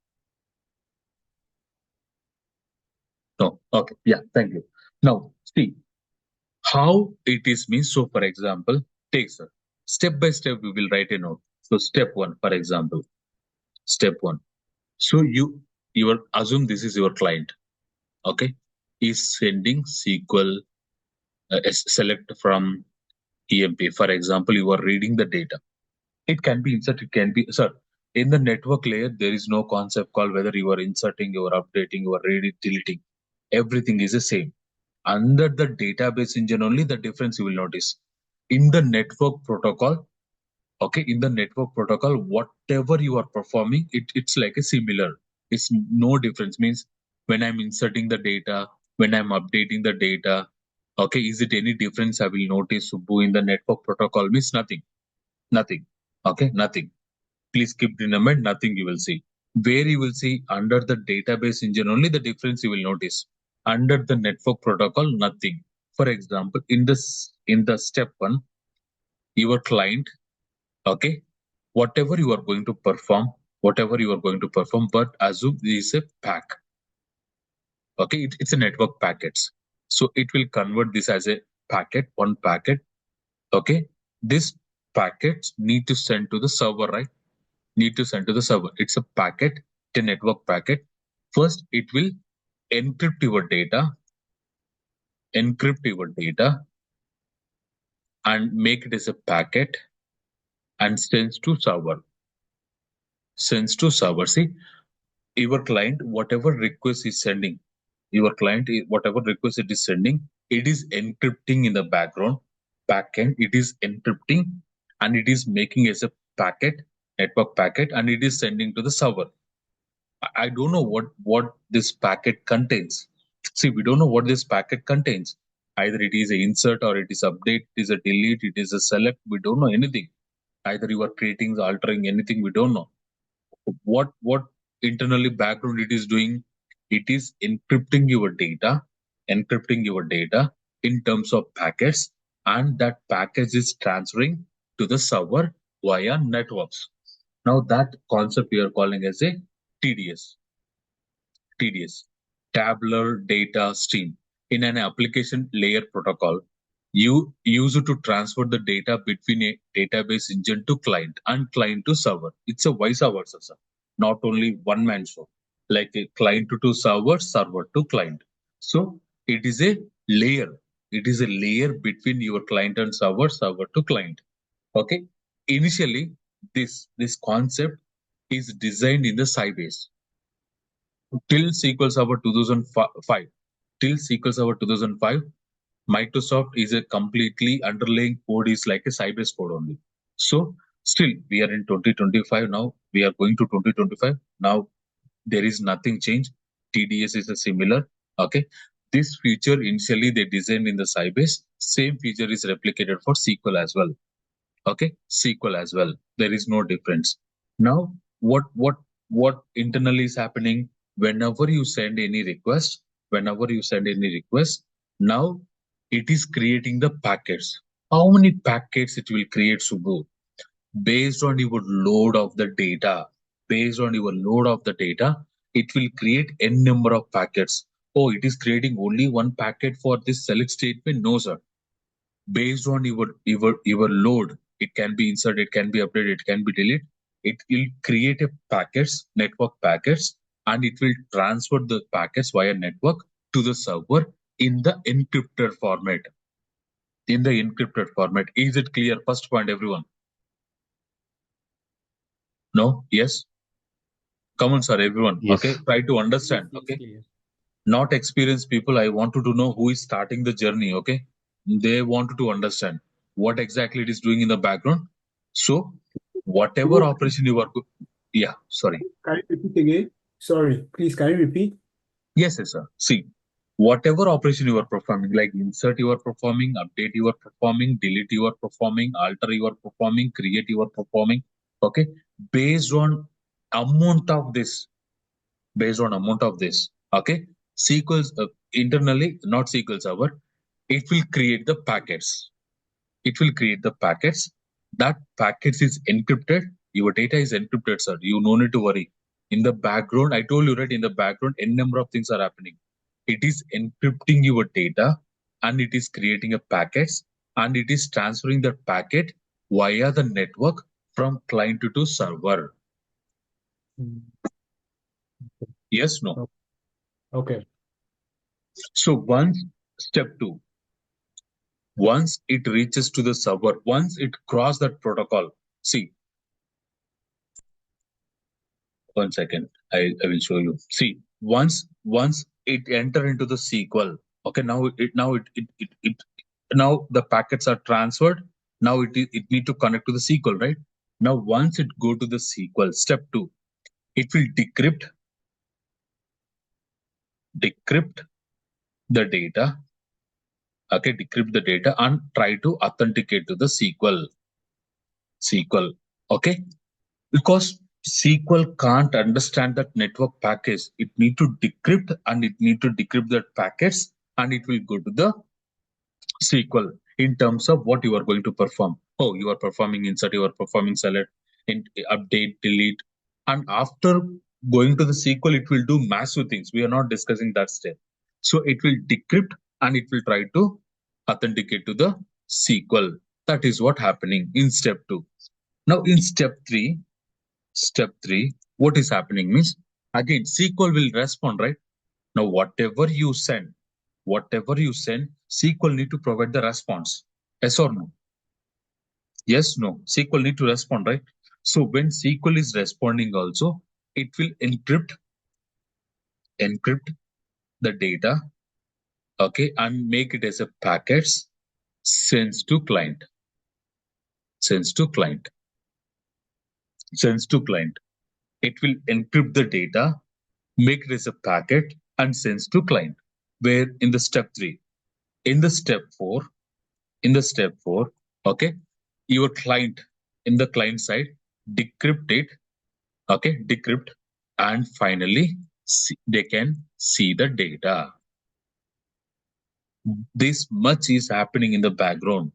No. Okay. Yeah. Thank you. Now, see how it is means. So, for example, take, sir. Step by step, we will write a note. So step one, for example, step one. So you assume this is your client, okay? Is sending SQL select from EMP. For example, you are reading the data. It can be insert, it can be, sir, in the network layer, there is no concept called whether you are inserting, you are updating, you are reading, deleting. Everything is the same. Under the database engine only, the difference you will notice. In the network protocol, okay, in the network protocol, whatever you are performing, it's like a similar. It's no difference. Means when I'm inserting the data, when I'm updating the data, okay, is it any difference I will notice, Subbu, in the network protocol? Means nothing. Nothing. Okay, nothing. Please keep remember, nothing you will see. Where you will see under the database engine only the difference you will notice. Under the network protocol, nothing. For example, in the step one, your client, okay, whatever you are going to perform, but assume this is a pack. Okay, it's a network packets. So it will convert this as a packet, one packet. Okay, this packets need to send to the server, right? Need to send to the server. It's a packet, a network packet. First, it will encrypt your data, and make it as a packet and sends to server. Sends to server. See, your client, whatever request is sending, whatever request it is sending, it is encrypting in the background, backend. It is encrypting and it is making as a packet, network packet, and it is sending to the server. I don't know what this packet contains. See, we don't know what this packet contains. Either it is a insert or it is update, it is a delete, it is a select. We don't know anything. Either you are creating, altering anything. We don't know what internally background it is doing. It is encrypting your data, in terms of packets, and that package is transferring to the server via networks. Now that concept we are calling as a TDS. TDS, tabular data stream. In an application layer protocol, you use it to transfer the data between a database engine to client and client to server. It's a vice versa, sir. Not only one man show, like a client to server, server to client. So it is a layer. It is a layer between your client and server, server to client. Okay. Initially, this concept is designed in the Sybase till SQL Server 2005. Till SQL Server 2005, Microsoft is a completely underlying code is like a Sybase code only. So still we are in 2025 now. We are going to 2025 now. There is nothing changed. TDS is a similar. Okay. This feature initially they designed in the Sybase. Same feature is replicated for SQL as well. Okay, SQL as well. There is no difference. Now, what internally is happening whenever you send any request, now it is creating the packets. How many packets it will create, Subbu? Based on your load of the data, it will create n number of packets. Oh, it is creating only one packet for this select statement? No, sir. Based on your load, it can be inserted, it can be updated, it can be deleted. It will create a packets, network packets, and it will transfer the packets via network to the server in the encrypted format. Is it clear? First point, everyone. No? Yes? Come on, sir, everyone. Yes. Okay, try to understand. Okay, not experienced people, I wanted to know who is starting the journey. Okay, they wanted to understand what exactly it is doing in the background. So whatever operation you are yeah, sorry. Can you repeat again? Sorry, please, can you repeat? Yes, sir. See, whatever operation you are performing, like insert you are performing, update you are performing, delete you are performing, alter you are performing, create you are performing. Okay, based on amount of this, okay, SQL internally, not SQL Server, it will create the packets. That packets is encrypted. Your data is encrypted, sir. You no need to worry. In the background, I told you, right, in the background, n number of things are happening. It is encrypting your data and it is creating a packets and it is transferring the packet via the network from client to server. Yes, no. Okay. So once step 2, once it reaches to the server, once it cross that protocol, see, 1 second, I will show you. See, once it enter into the SQL, okay, now now the packets are transferred. Now it need to connect to the SQL, right? Now once it go to the SQL, step 2, it will decrypt the data, okay, decrypt the data and try to authenticate to the SQL, okay, because SQL can't understand that network package. It need to decrypt and it need to decrypt that packets and it will go to the SQL in terms of what you are going to perform. Oh, you are performing insert, you are performing select, update, delete, and after going to the SQL, it will do massive things. We are not discussing that step. So it will decrypt and it will try to authenticate to the SQL. That is what happening in step 2. Now in step 3, what is happening means again SQL will respond, right? Now whatever you send, SQL need to provide the response. Yes or no? Yes, no. SQL need to respond, right? So when SQL is responding also, it will encrypt the data, okay, and make it as a packets, sends to client. It will encrypt the data, make it as a packet, and sends to client. Where in the step 3, in the step 4, okay, your client in the client side decrypt it, okay, decrypt, and finally they can see the data. This much is happening in the background.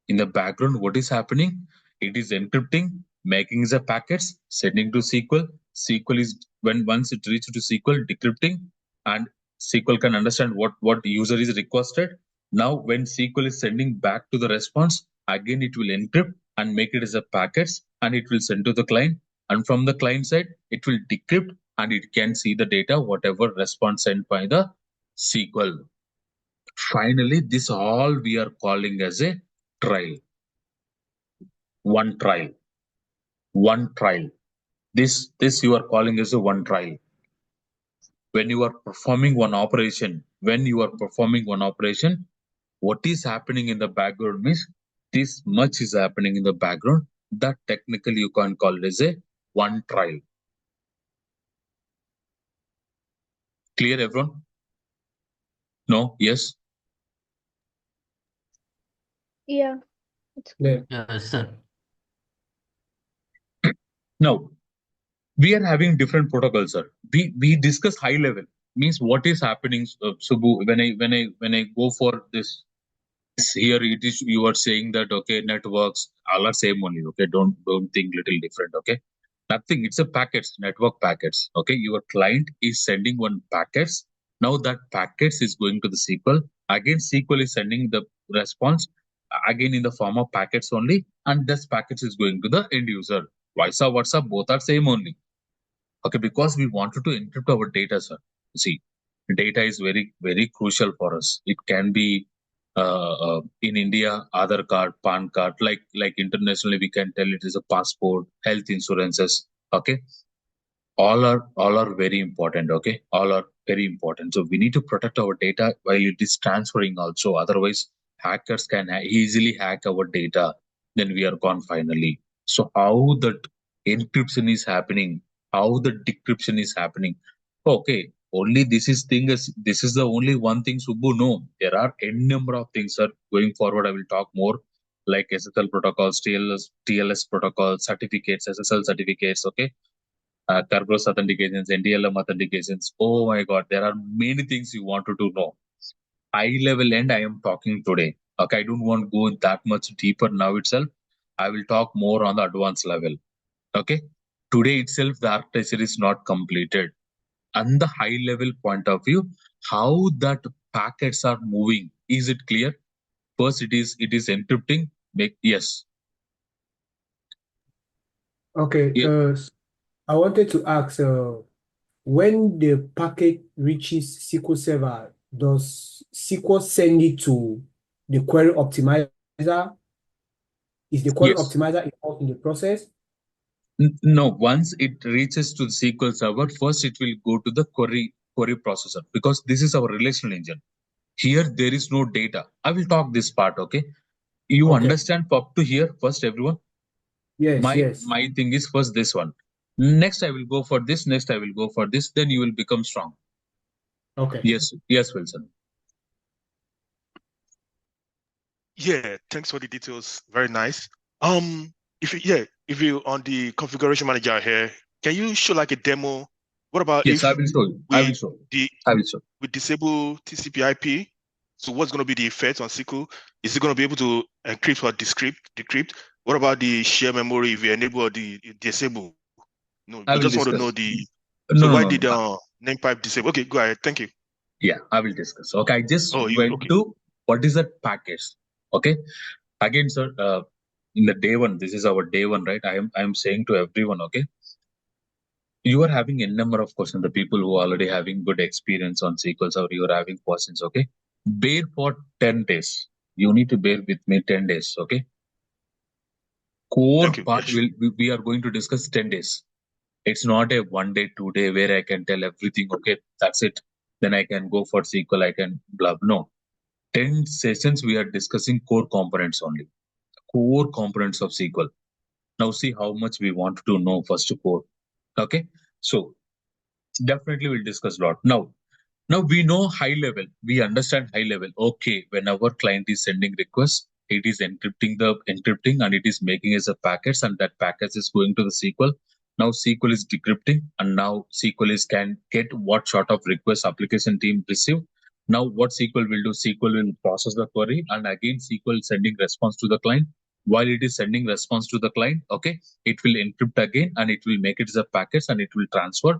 In the background, what is happening? It is encrypting, making the packets, sending to SQL. SQL is when once it reaches to SQL, decrypting, and SQL can understand what user is requested. Now, when SQL is sending back to the response, again it will encrypt and make it as a packets, and it will send to the client. And from the client side, it will decrypt and it can see the data, whatever response sent by the SQL. Finally, this all we are calling as a trial. One trial. This you are calling as a one trial. When you are performing one operation, what is happening in the background means this much is happening in the background. That technically you can call it as a one trial. Clear, everyone? No? Yes? Yeah. It's Clear. Yes, sir. Now, we are having different protocols, sir. We discuss high level means what is happening, Subbu. When I go for this here, it is you are saying that okay, networks all are same only. Okay, don't think little different. Okay, nothing. It's a packets, network packets. Okay, your client is sending one packets. Now that packets is going to the SQL. Again, SQL is sending the response again in the form of packets only, and this packets is going to the end user. Vice versa, both are same only. Okay, because we wanted to encrypt our data, sir. See, data is very crucial for us. It can be in India, Aadhaar card, PAN card, like internationally we can tell it is a passport, health insurances. Okay, all are very important. Okay, all are very important. So we need to protect our data while it is transferring also. Otherwise, hackers can easily hack our data. Then we are gone finally. So how that encryption is happening? How the decryption is happening? Okay, only this is the only one thing, Subbu. No, there are n number of things, sir. Going forward, I will talk more like SSL protocols, TLS protocols, certificates, SSL certificates. Okay, Kerberos authentications, NDLM authentications. Oh my God, there are many things you wanted to know. High level end, I am talking today. Okay, I don't want to go that much deeper now itself. I will talk more on the advanced level. Okay, today itself, the architecture is not completed. And the high level point of view, how that packets are moving, is it clear? First, it is encrypting. Yes. Okay. Yeah, I wanted to ask, when the packet reaches SQL Server, does SQL send it to the query optimizer? Is the query yes. optimizer involved in the process? No, once it reaches to the SQL Server, first it will go to the query processor because this is our relational engine. Here there is no data. I will talk this part, okay? You Okay. understand up to here first, everyone? Yes, My yes. my thing is first this one. Next I will go for this. Next I will go for this. Then you will become strong. Okay. Yes, yes, Wilson. Yeah, thanks for the details. Very nice. If you on the configuration manager here, can you show like a demo? What about Yes, I if will show you. I will we show. the I will show. we disable TCP/IP? So what's going to be the effect on SQL? Is it going to be able to encrypt or decrypt? What about the share memory if you enable or the disable? No, I we will just want to know discuss. the. So No, no, why no, did no. name pipe disable? Okay, go ahead. Thank you. Yeah, I will discuss. Okay, I just Oh, you went okay? to what is that package. Okay, again, sir. In the day one, this is our day one, right? I am saying to everyone, okay, you are having a number of questions. The people who are already having good experience on SQL or you are having questions, okay, bear for 10 days. You need to bear with me 10 days, okay. Core Thank you. part Yes. we are going to discuss 10 days. It's not a 1 day, 2 day where I can tell everything. Okay, that's it. Then I can go for SQL. I can blah. No, 10 sessions we are discussing core components only. Core components of SQL. Now see how much we want to know first core. Okay, so definitely we'll discuss a lot. Now we know high level. We understand high level. Okay, when our client is sending requests, it is encrypting and it is making as a packets, and that package is going to the SQL. Now SQL is decrypting, and now SQL is can get what sort of request application team receive. Now what SQL will do? SQL will process the query, and again SQL sending response to the client. While it is sending response to the client, okay, it will encrypt again and it will make it as a packets and it will transfer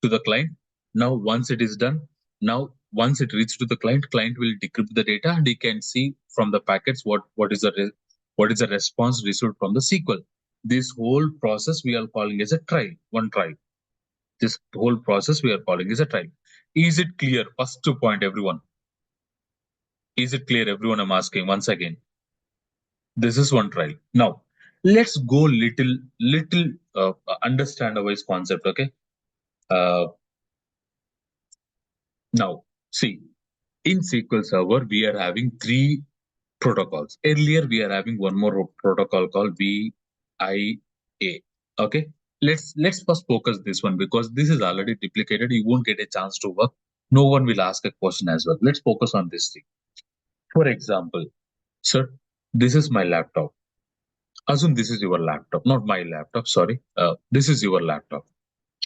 to the client. Now once it is done, now once it reaches to the client will decrypt the data and he can see from the packets what is the response received from the SQL. This whole process we are calling as a trial, one trial. This whole process we are calling as a trial. Is it clear? First point, everyone. Is it clear, everyone? I'm asking once again. This is one trial. Now let's go little understand our concept. Okay. Uh, now see, in SQL Server, we are having three protocols. Earlier, we are having one more protocol called VIA. Okay, let's first focus this one because this is already duplicated. You won't get a chance to work. No one will ask a question as well. Let's focus on this thing. For example, sir, this is my laptop. Assume this is your laptop, not my laptop. Sorry, this is your laptop.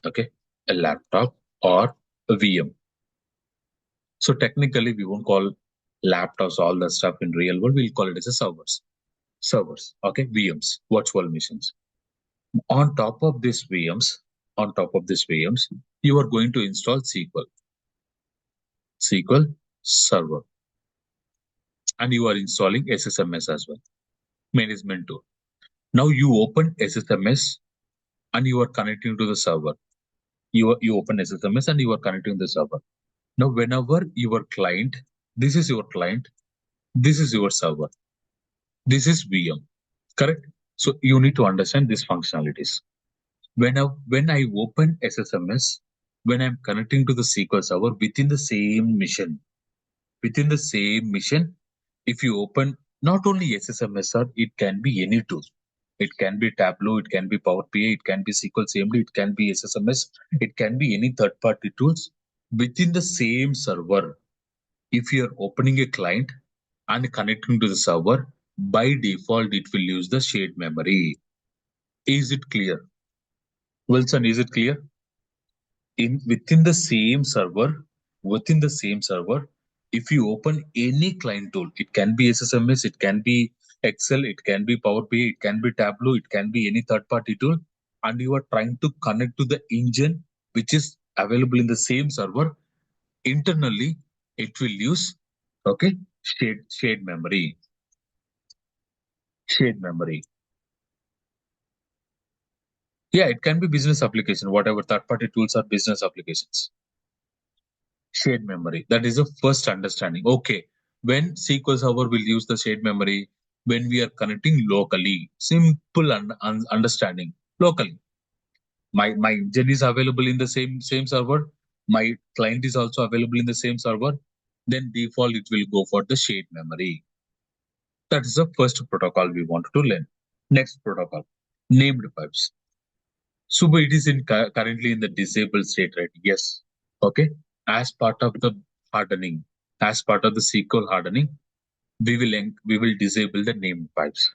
Okay, a laptop or a VM. So technically, we won't call laptops all the stuff in real world. We'll call it as a servers. Okay, VMs, virtual machines. On top of these VMs, you are going to install SQL Server, and you are installing SSMS as well, management tool. Now you open SSMS and you are connecting to the server. You open SSMS and you are connecting to the server. Now, whenever your client, this is your client, this is your server, this is VM, correct? So you need to understand these functionalities. When I open SSMS, when I'm connecting to the SQL Server within the same mission, if you open not only SSMS, sir, it can be any tool. It can be Tableau, it can be Power BI, it can be SQL CMD, it can be SSMS, it can be any third-party tools within the same server. If you are opening a client and connecting to the server, by default, it will use the shared memory. Is it clear? Wilson, is it clear? Within the same server, if you open any client tool, it can be SSMS, it can be Excel, it can be Power BI, it can be Tableau, it can be any third party tool, and you are trying to connect to the engine which is available in the same server, internally it will use, okay, shared memory. Shared memory. Yeah, it can be business application, whatever third-party tools are business applications. Shared memory. That is the first understanding. Okay, when SQL Server will use the shared memory when we are connecting locally. Simple understanding locally. My engine is available in the same server. My client is also available in the same server. Then default it will go for the shared memory. That is the first protocol we want to learn. Next protocol, named pipes. So it is currently in the disabled state, right? Yes. Okay. As part of the hardening, as part of the SQL hardening, we will disable the named pipes.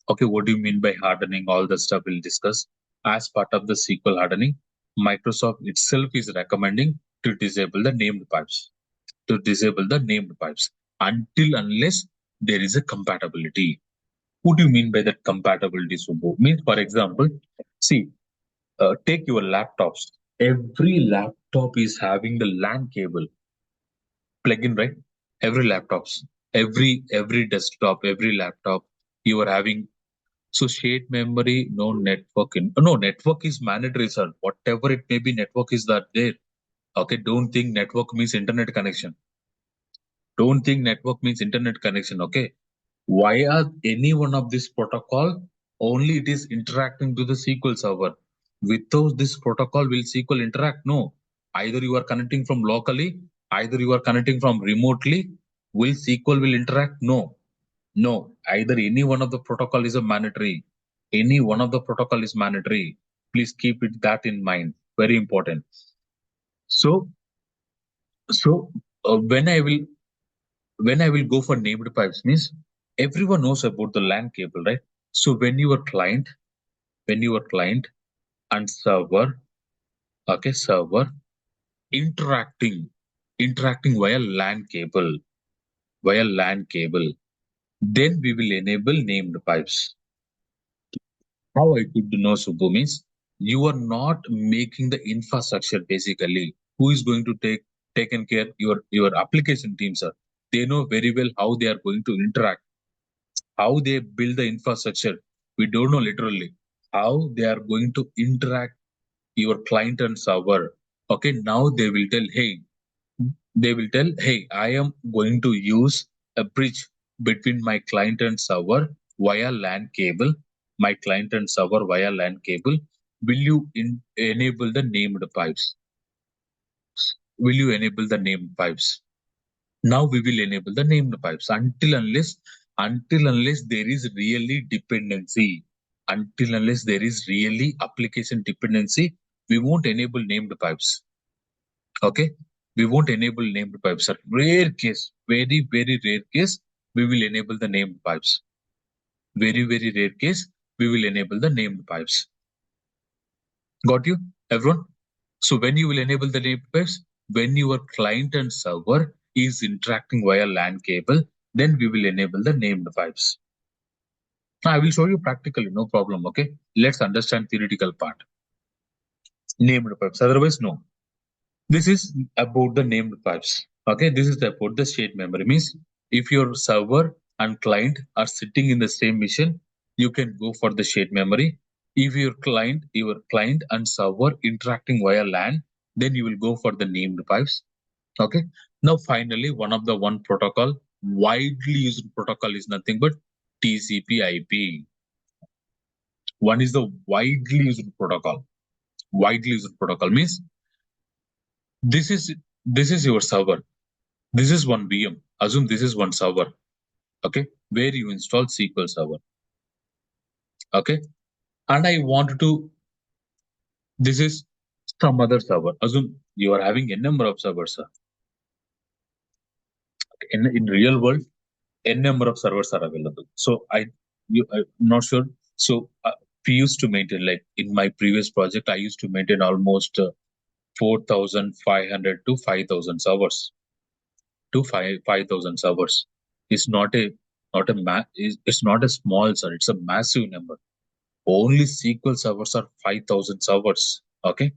Okay, what do you mean by hardening? All the stuff we'll discuss. As part of the SQL hardening, Microsoft itself is recommending to disable the named pipes. To disable the named pipes until unless there is a compatibility. What do you mean by that compatibility, Subbu? Means, for example, see, take your laptops. Every laptop is having the LAN cable plug-in, right? Every laptops, every desktop, every laptop, you are having. So shared memory, no network. No, network is mandatory, sir. Whatever it may be, network is that there. Okay, don't think network means internet connection. Don't think network means internet connection. Okay, why are any one of this protocol only it is interacting to the SQL server? Without this protocol, will SQL interact? No. Either you are connecting from locally, either you are connecting from remotely. Will SQL will interact? No. No. Either any one of the protocol is a mandatory. Any one of the protocol is mandatory. Please keep it that in mind. Very important. So, so when I will go for named pipes means everyone knows about the LAN cable, right? So when your client and server, okay, server interacting via LAN cable, then we will enable named pipes. How I could know, Subbu, means you are not making the infrastructure basically. Who is going to taken care? Your application teams are. They know very well how they are going to interact, how they build the infrastructure. We don't know literally how they are going to interact your client and server. Okay, now they will tell, hey, I am going to use a bridge between my client and server via LAN cable. My client and server via LAN cable. Will you enable the named pipes? Will you enable the named pipes? Now we will enable the named pipes until unless there is really dependency. Until unless there is really application dependency, we won't enable named pipes. Okay, we won't enable named pipes. Sir. Rare case, very rare case, we will enable the named pipes. Very rare case, we will enable the named pipes. Got you, everyone? So when you will enable the named pipes, when your client and server is interacting via LAN cable, then we will enable the named pipes. Now I will show you practically, no problem. Okay, let's understand theoretical part. Named pipes. Otherwise, no. This is about the named pipes. Okay, this is about the shared memory. Means if your server and client are sitting in the same machine, you can go for the shared memory. If your client and server interacting via LAN, then you will go for the named pipes. Okay. Now finally, one protocol, widely used protocol is nothing but TCP/IP. One is the widely used protocol. Widely used protocol means this is your server. This is one VM. Assume this is one server. Okay, where you install SQL Server. Okay, and I want to. This is some other server. Assume you are having a number of servers. Sir. In real world, a number of servers are available. So I'm not sure. So we used to maintain, like in my previous project, I used to maintain almost 4,500 to 5,000 servers. To 5,000 servers. It's not a it's not a small, sir. It's a massive number. Only SQL servers are 5,000 servers. Okay.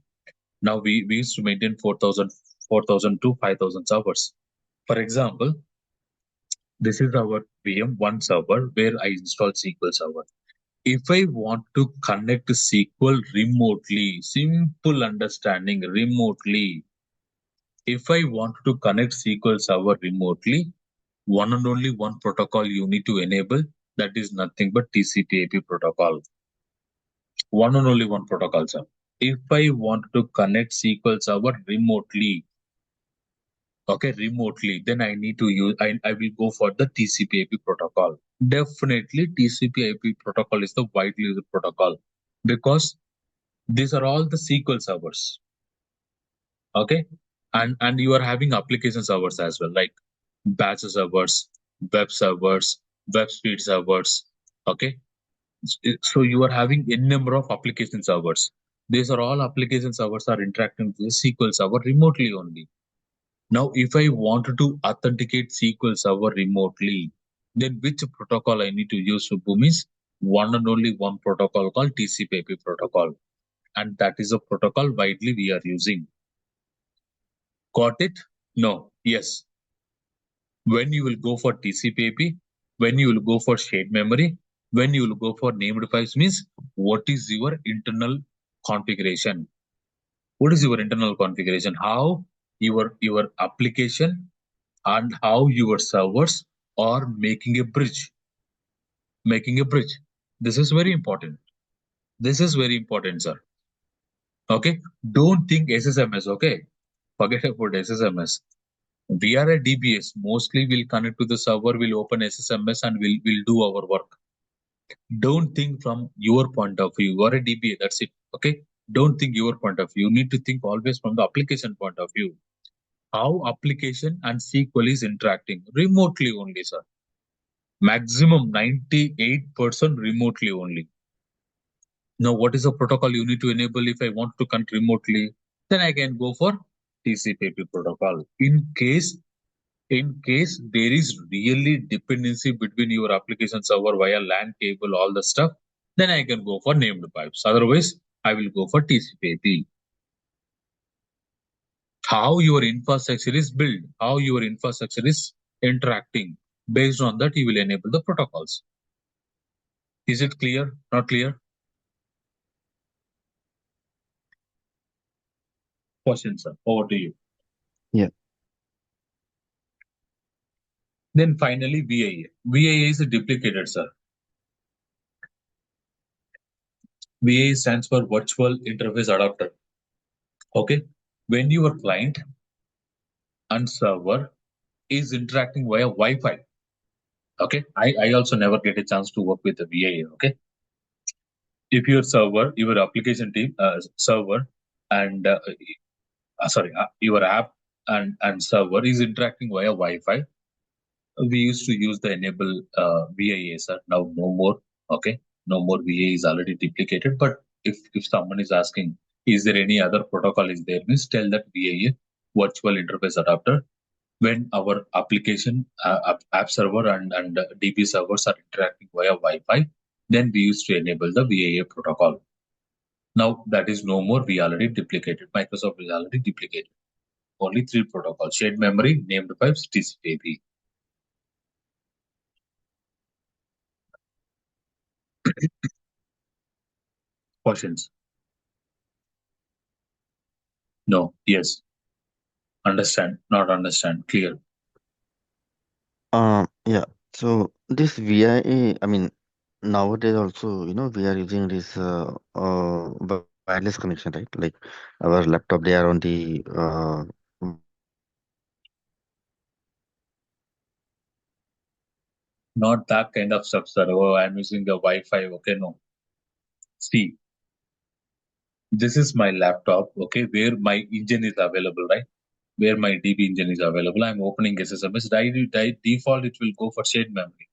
Now we used to maintain 4,000 to 5,000 servers. For example, this is our VM one server where I installed SQL Server. If I want to connect to SQL remotely, simple understanding remotely. If I want to connect SQL Server remotely, one and only one protocol you need to enable. That is nothing but TCP/IP protocol. One and only one protocol, sir. If I want to connect SQL Server remotely, then I need to use, I will go for the TCP/IP protocol. Definitely TCP/IP protocol is the widely used protocol because these are all the SQL servers. Okay. And you are having application servers as well, like batch servers, web speed servers. Okay. So you are having n number of application servers. These are all application servers are interacting with the SQL server remotely only. Now, if I want to authenticate SQL Server remotely, then which protocol I need to use, Subbu, is one and only one protocol called TCP/IP protocol. And that is a protocol widely we are using. Got it? No. Yes. When you will go for TCP/IP, when you will go for shared memory, when you will go for named files, means what is your internal configuration? What is your internal configuration? How your application and how your servers are making a bridge. This is very important. Sir. Okay. Don't think SSMS. Okay. Forget about SSMS. We are a DBS. Mostly we'll connect to the server, we'll open SSMS and we'll do our work. Don't think from your point of view. You are a DBA. That's it. Okay. Don't think your point of view. You need to think always from the application point of view. How application and SQL is interacting remotely only, sir. Maximum 98% remotely only. Now, what is the protocol you need to enable if I want to connect remotely? Then I can go for TCP/IP protocol. In case there is really dependency between your application server via LAN cable, all the stuff, then I can go for named pipes. Otherwise, I will go for TCP/IP. How your infrastructure is built, how your infrastructure is interacting. Based on that, you will enable the protocols. Is it clear? Not clear? Questions, sir. Over to you. Yeah. Then finally, VIA. VIA is a duplicated, sir. VIA stands for Virtual Interface Adapter. Okay. When your client and server is interacting via Wi-Fi. Okay. I also never get a chance to work with the VIA. Okay. If your server, your application team, server, and your app and server is interacting via Wi-Fi, we used to use the enable VIA, sir. Now no more. Okay, no more. VIA is already duplicated. But if someone is asking, is there any other protocol is there? Means tell that VIA, virtual interface adapter. When our application app server and DB servers are interacting via Wi-Fi, then we used to enable the VIA protocol. Now that is no more. We already duplicated. Microsoft is already duplicated. Only 3 protocols: shared memory, named pipes, TCP/IP. Questions? No. Yes. Understand. Not understand. Clear. Yeah. So this VIA, I mean, nowadays also, we are using this wireless connection, right? Like our laptop, they are on the Not that kind of stuff, sir. Oh, I'm using the Wi-Fi. Okay, no. See, this is my laptop. Okay, where my engine is available, right? Where my DB engine is available. I'm opening SSMS. Default, it will go for shared memory.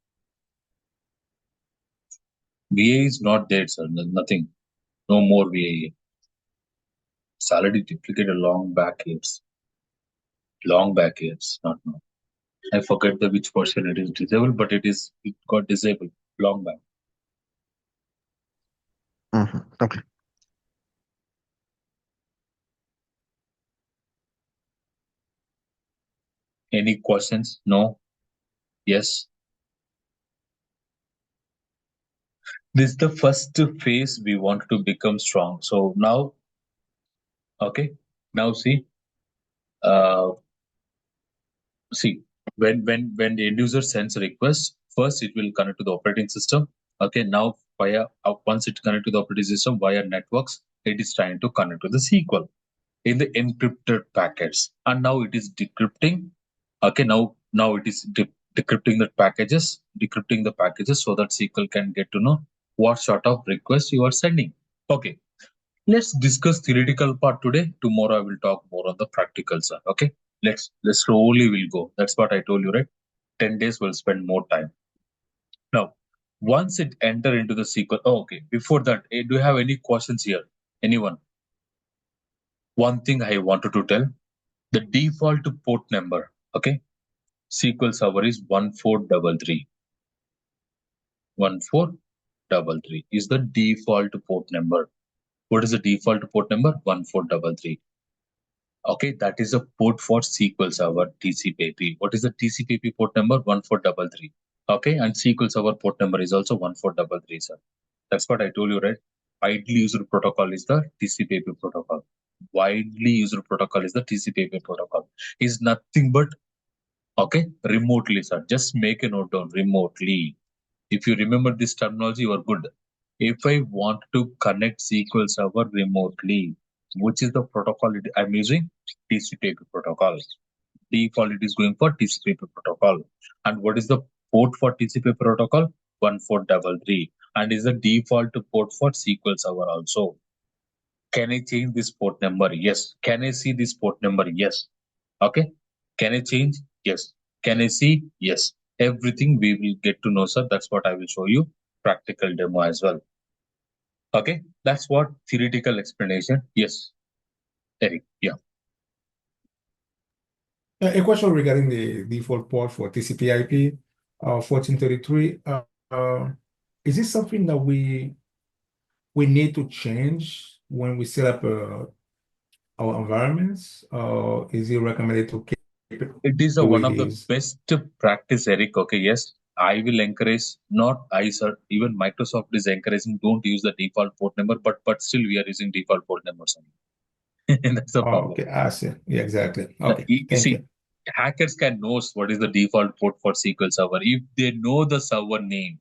VA is not there, sir. Nothing. No more VA. It's already duplicated long back years. Long back years. Not now. I forget the which version it is disabled, but it got disabled long back. Okay. Any questions? No? Yes? This is the first phase we want to become strong. So now, okay, now see, uh, see when the end user sends a request, first it will connect to the operating system. Okay, now via once it connect to the operating system via networks, it is trying to connect to the SQL in the encrypted packets, and now it is decrypting. Okay, now it is decrypting decrypting the packages so that SQL can get to know what sort of request you are sending. Okay, let's discuss theoretical part today. Tomorrow I will talk more on the practical side. Okay, let's slowly we'll go. That's what I told you, right? 10 days we'll spend more time. Now, once it enter into the SQL, oh, okay. Before that, do you have any questions here? Anyone? One thing I wanted to tell: the default port number, okay, SQL Server is 1433. 1433 is the default port number. What is the default port number? 1433. Okay, that is a port for SQL Server TCP/IP. What is the TCP/IP port number? 1433. Okay, and SQL Server port number is also 1433, sir. That's what I told you, right? Widely used protocol is the TCP/IP protocol. Widely used protocol is the TCP/IP protocol. Is nothing but, okay, remotely, sir. Just make a note down, remotely. If you remember this terminology, you are good. If I want to connect SQL Server remotely, which is the protocol I'm using? TCP/IP protocol. Default it is going for TCP/IP protocol. And what is the port for TCP protocol? 1433. And is the default port for SQL Server also. Can I change this port number? Yes. Can I see this port number? Yes. Okay. Can I change? Yes. Can I see? Yes. Everything we will get to know, sir. That's what I will show you. Practical demo as well. Okay. That's what theoretical explanation. Yes. Eric. Yeah. A question regarding the default port for TCP/IP 1433. Is this something that we need to change when we set up our environments, or is it recommended to keep it It is the way one it of the is? best practice, Eric. Okay. Yes. I will encourage, not I, sir. Even Microsoft is encouraging, don't use the default port number, but still we are using default port numbers only. That's the Oh, problem. okay, I see. Yeah, exactly. Now, Okay, you thank see, you. hackers can know what is the default port for SQL Server. If they know the server name,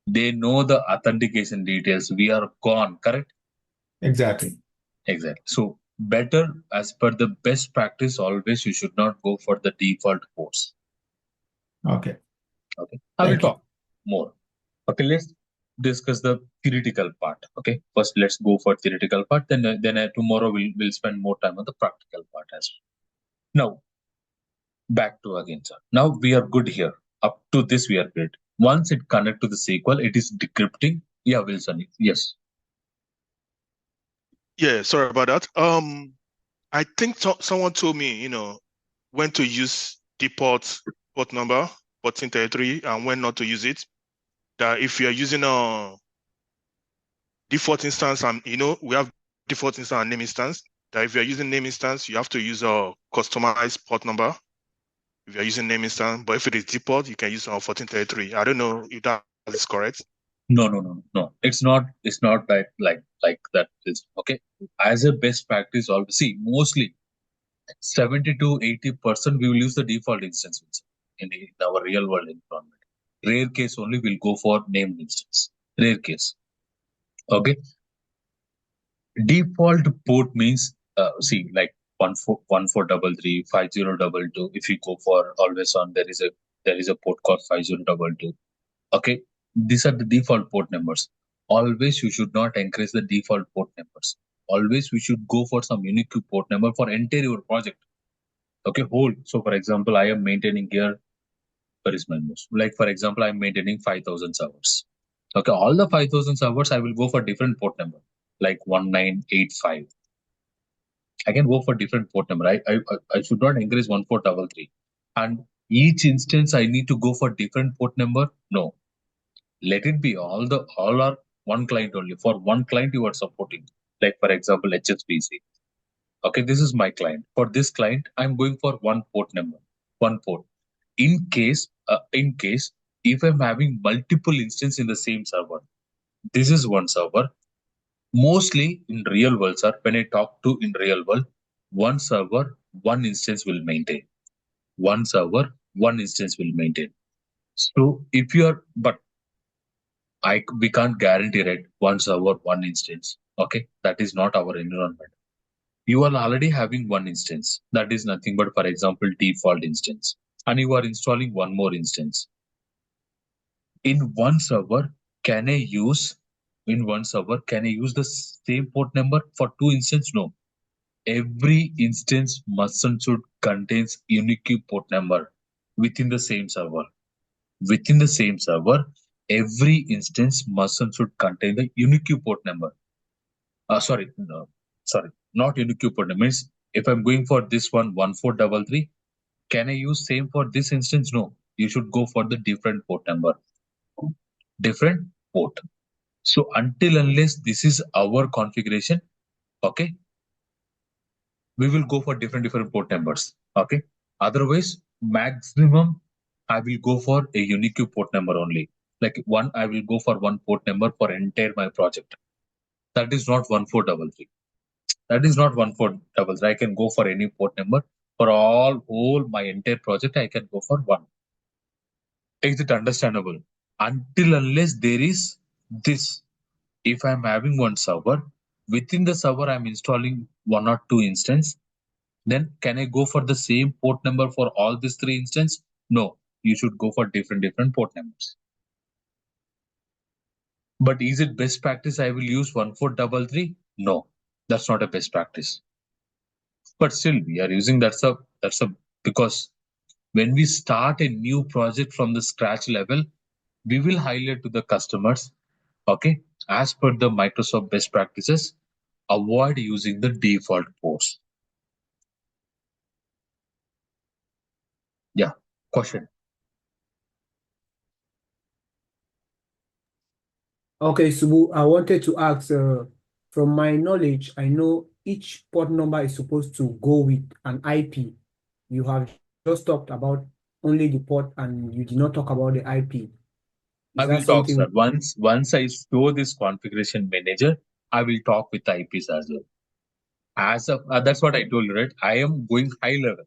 they know the authentication details, we are gone, correct? Exactly. Exactly. So better, as per the best practice, always you should not go for the default ports. Okay. Okay. I will Thank you. talk more. Okay, let's discuss the theoretical part. Okay. First, let's go for theoretical part. Then tomorrow we'll spend more time on the practical part as well. Now, back to again, sir. Now we are good here. Up to this, we are great. Once it connect to the SQL, it is decrypting. Yeah, Wilson. Yes. Yeah, sorry about that. I think someone told me, when to use the port number 1433 and when not to use it. That if you're using a default instance, and we have default instance and name instance. That if you're using name instance, you have to use a customized port number. If you're using name instance, but if it is default, you can use 1433. I don't know if that is correct. No. It's not like that. Is okay. As a best practice, always see mostly 70 to 80% we will use the default instance in our real world environment. Rare case only we'll go for named instance. Rare case. Okay. Default port means see like 1433 5022. If you go for always on, there is a port called 5022. Okay, these are the default port numbers. Always you should not increase the default port numbers. Always we should go for some unique port number for entire your project. Okay, whole. So for example, I am maintaining here, where is my mouse? Like for example, I am maintaining 5,000 servers. Okay, all the 5,000 servers I will go for different port number, like 1985. I can go for different port number. I should not increase 1433. And each instance I need to go for different port number. No, let it be all are one client only. For one client you are supporting. Like for example, HSBC. Okay, this is my client. For this client, I'm going for one port number, one port. In case, if I'm having multiple instances in the same server, This is one server. Mostly in real world, sir, when I talk to in real world, one server, one instance will maintain. One server, one instance will maintain. So if you are, but we can't guarantee, right? One server, one instance. Okay, that is not our environment. You are already having one instance. That is nothing but, for example, default instance, and you are installing one more instance. In one server, can I use the same port number for two instances? No. Every instance must and should contains unique port number within the same server. Within the same server, every instance must and should contain the unique port number. Not unique port number. Means if I'm going for this one, 1433, can I use same for this instance? No. You should go for the different port number. Different port. So until unless this is our configuration, okay, we will go for different port numbers. Okay. Otherwise, maximum I will go for a unique port number only. Like one, I will go for one port number for entire my project. That is not 1433. That is not 1433. I can go for any port number for whole my entire project. I can go for one. Is it understandable? Until unless there is this, if I'm having one server, within the server I'm installing one or two instance, then can I go for the same port number for all these three instances? No, you should go for different port numbers. But is it best practice I will use 1433? No, that's not a best practice. But still we are using that's a because when we start a new project from the scratch level, we will highlight to the customers, okay, as per the Microsoft best practices, avoid using the default ports. Yeah, question. Okay, Subu, I wanted to ask, from my knowledge, I know each port number is supposed to go with an IP. You have just talked about only the port and you did not talk about the IP. I Is will that talk, sir. something? Once I show this configuration manager, I will talk with IPs as well. As of that's what I told you, right? I am going high level.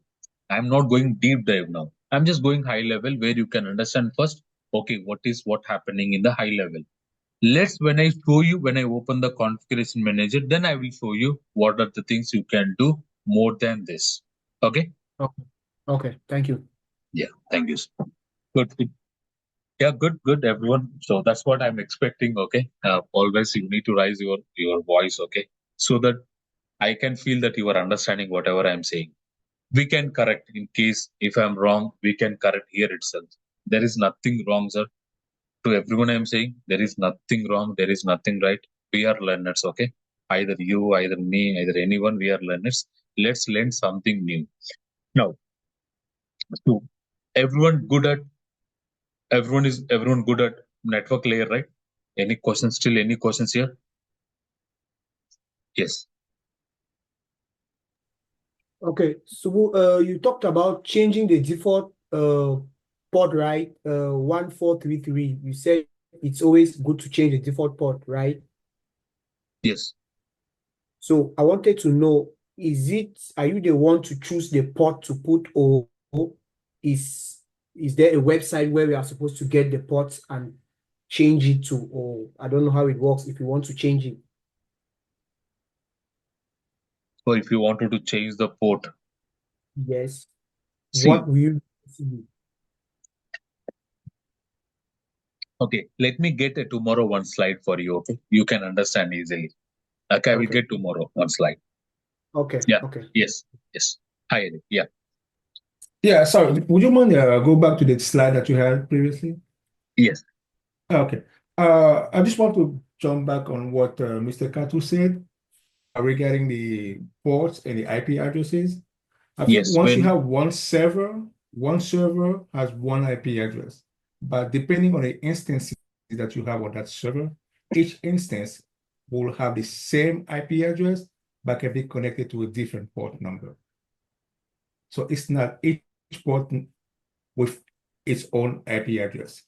I'm not going deep dive now. I'm just going high level where you can understand first. Okay, what happening in the high level. When I show you, when I open the configuration manager, then I will show you what are the things you can do more than this. Okay? Okay, okay, thank you. Yeah, thank you. Sir. Good. Yeah, good, everyone. So that's what I'm expecting. Okay. Always you need to raise your voice. Okay, so that I can feel that you are understanding whatever I'm saying. We can correct in case if I'm wrong. We can correct here itself. There is nothing wrong, sir. To everyone I'm saying, there is nothing wrong. There is nothing right. We are learners. Okay. Either you, either me, either anyone. We are learners. Let's learn something new. Now, so everyone good at network layer, right? Any questions? Still any questions here? Yes. Okay, Subu, you talked about changing the default port, right? 1433. You said it's always good to change the default port, right? Yes. So I wanted to know, are you the one to choose the port to put, or is there a website where we are supposed to get the ports and change it to, or I don't know how it works if you want to change it. So if you wanted to change the port, Yes. see, What will you do? okay, let me get tomorrow one slide for you. Okay, you can understand easily. Okay, I will Okay. get tomorrow one slide. Okay. Yeah. Okay. Yes. Yes. Hi. Eric. Yeah. Yeah, sorry. Would you mind go back to the slide that you had previously? Yes. Okay. I just want to jump back on what Mr. Kato said regarding the ports and the IP addresses. I think Yes. once you have one server has one IP address. But depending on the instances that you have on that server, each instance will have the same IP address, but can be connected to a different port number. So it's not each port with its own IP address.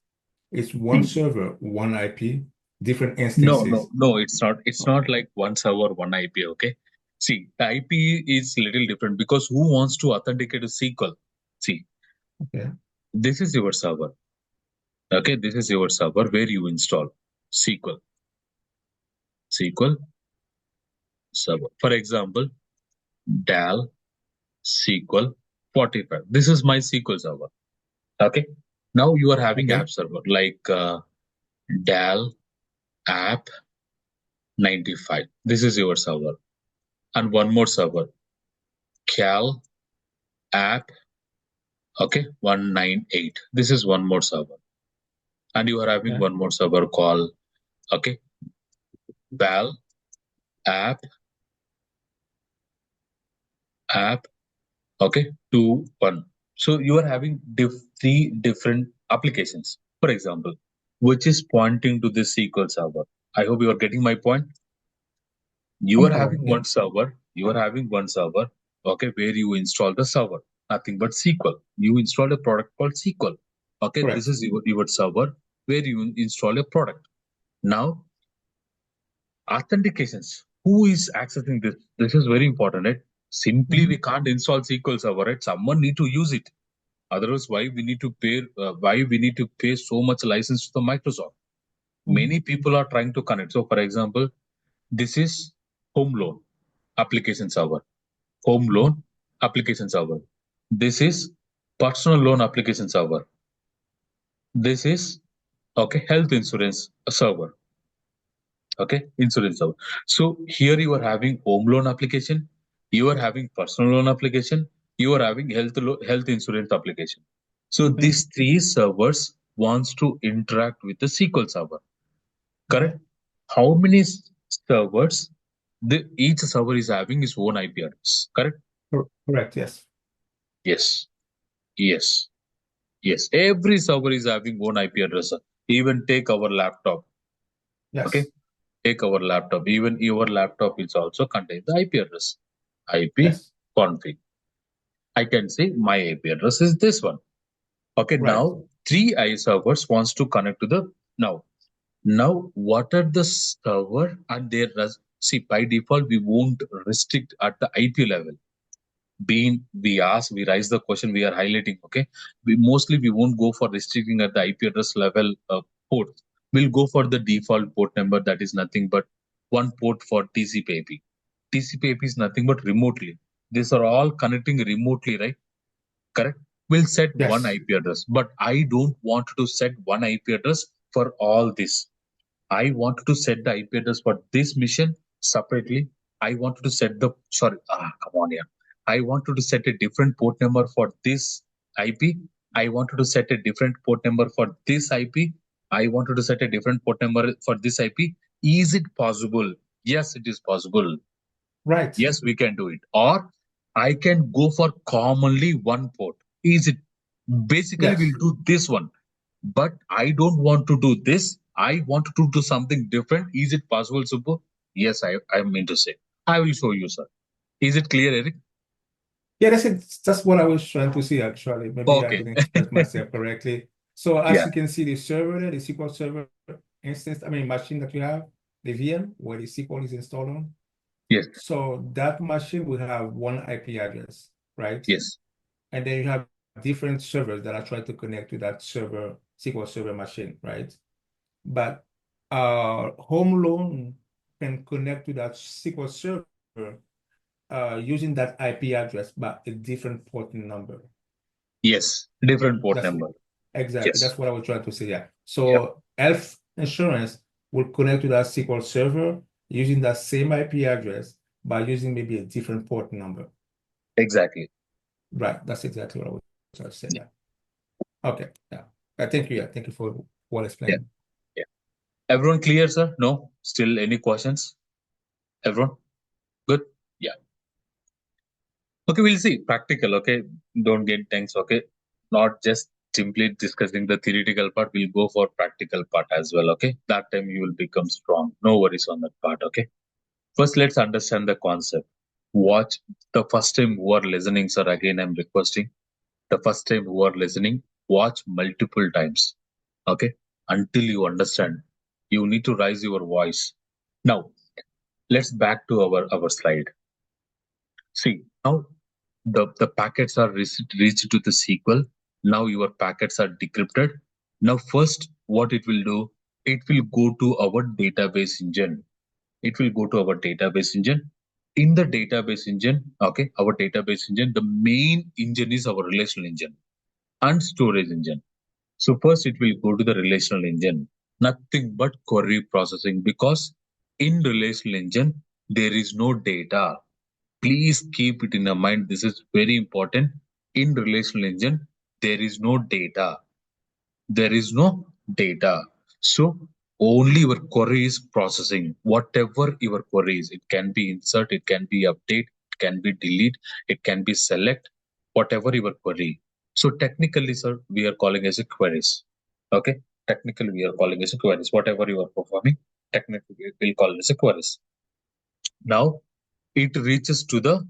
It's one server, one IP, different No, instances. it's not. It's not like one server, one IP. Okay. See, the IP is little different because who wants to authenticate a SQL? See, Okay. this is your server. Okay, this is your server where you install SQL server. For example, DAL SQL 45. This is my SQL server. Okay. Now you are having Okay. app server like DAL app 95. This is your server. And one more server, Cal app, okay, 198. This is one more server. And you are having Okay. one more server called, okay, Val app, okay, 2, 1. So you are having three different applications. For example, which is pointing to this SQL server. I hope you are getting my point. You are Somehow, having yeah. one server, okay, where you install the server, nothing but SQL. You install a product called SQL. Okay, this Correct. is your server where you install a product. Now, authentications. Who is accessing this? This is very important, right? Simply, we can't install SQL server, right? Someone need to use it. Otherwise, why we need to pay? Why we need to pay so much license to the Microsoft? Many people are trying to connect. So, for example, this is home loan application server. Home loan application server. This is personal loan application server. This is okay health insurance server. Okay, insurance server. So here you are having home loan application, you are having personal loan application, you are having health insurance application. So these three servers wants to interact with the SQL server. Correct? How many servers? Each server is having its own IP address. Correct? Correct. Yes. Yes. Yes. Yes. Every server is having own IP address. Even take our laptop. Okay. Yes. Take our laptop. Even your laptop is also contain the IP address. IP Yes. config. I can say my IP address is this one. Okay. Right. Now three I servers wants to connect to the now. Now what are the server and their see by default we won't restrict at the IP level. Being we raise the question we are highlighting. Okay, we won't go for restricting at the IP address level port. We'll go for the default port number that is nothing but one port for TCP/IP. TCP/IP is nothing but remotely. These are all connecting remotely, right? Correct. We'll set one Yes. IP address, but I don't want to set one IP address for all this. I wanted to set the IP address for this mission separately. I wanted to set the come on here. I wanted to set a different port number for this IP. I wanted to set a different port number for this IP. I wanted to set a different port number for this IP. Is it possible? Yes, it is possible. Right. Yes, we can do it. Or I can go for commonly one port. Is it basically Yes. we'll do this one, but I don't want to do this. I want to do something different. Is it possible, Subbu? Yes, I mean to say. I will show you, sir. Is it clear, Eric? Yeah, that's it. That's what I was trying to see actually. Maybe I Okay. didn't express myself correctly. So as Yeah. you can see, the server there, the SQL Server instance, machine that you have, the VM where the SQL is installed on. Yes. So that machine will have one IP address, right? Yes. And then you have different servers that are trying to connect to that server, SQL Server machine, right? But home loan can connect to that SQL Server using that IP address, but a different port number. Yes. Different port That's number. exactly Yes. that's what I was trying to say. Yeah. Yep. So health insurance will connect to that SQL server using that same IP address by using maybe a different port number. Exactly. Right. That's exactly what I was trying to say. Yeah. Okay. Yeah. Thank you. Yeah. Thank you for well Yeah. explaining. Yeah. Everyone clear, sir? No? Still any questions? Everyone? Good? Yeah. Okay, we'll see. Practical, okay? Don't get tense, okay? Not just simply discussing the theoretical part, we'll go for practical part as well, okay? That time you will become strong. No worries on that part, okay? First, let's understand the concept. Watch the first time who are listening, sir. Again, I'm requesting the first time who are listening, watch multiple times, okay? Until you understand. You need to raise your voice. Now, let's back to our slide. See, now the packets are reached to the SQL. Now your packets are decrypted. Now first, what it will do, it will go to our database engine. It will go to our database engine. In the database engine, okay, our database engine, the main engine is our relational engine and storage engine. So first it will go to the relational engine, nothing but query processing, because in relational engine, there is no data. Please keep it in your mind. This is very important. In relational engine, there is no data. There is no data. So only your query is processing. Whatever your query is, it can be insert, it can be update, it can be delete, it can be select, whatever your query. So technically, sir, we are calling as a queries. Okay. Technically, we are calling as a queries. Whatever you are performing, technically we'll call it as a queries. Now it reaches to the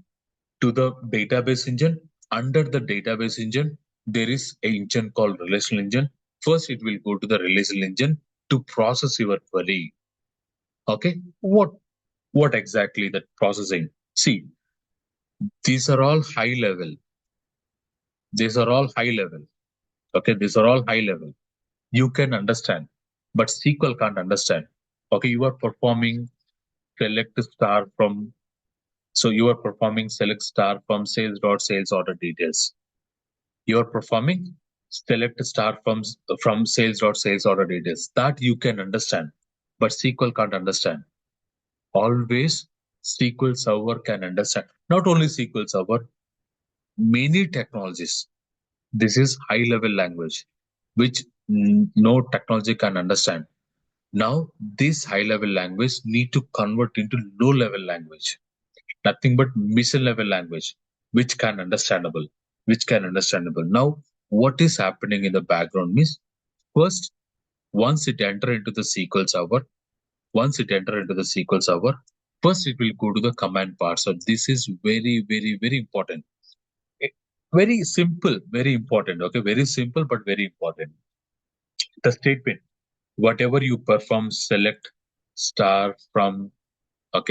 database engine. Under the database engine, there is an engine called relational engine. First, it will go to the relational engine to process your query. Okay, what exactly that processing? See, these are all high level. These are all high level. Okay, these are all high level. You can understand, but SQL can't understand. Okay, you are performing select star from. So you are performing select star from sales order details. You are performing select star from sales order details. That you can understand, but SQL can't understand. Always SQL Server can understand. Not only SQL Server, many technologies. This is high level language, which no technology can understand. Now, this high level language need to convert into low level language. Nothing but mission level language, which can understandable. Now, what is happening in the background means, first, once it enter into the SQL Server, first it will go to the command parser. This is very, very, very important. Very simple, very important. Okay, very simple but very important. The statement, whatever you perform, select star from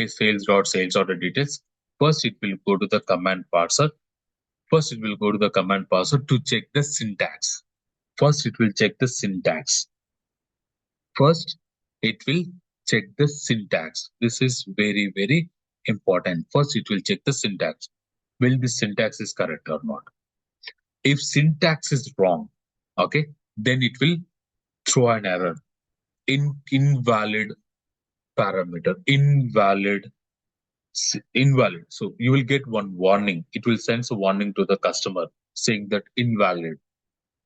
sales order details. First, it will go to the command parser. To check the syntax. First, it will check the syntax. This is very, very important. First, it will check the syntax. Will the syntax is correct or not? If syntax is wrong, okay, then it will throw an error. Invalid parameter. Invalid. So you will get one warning. It will send a warning to the customer saying that invalid.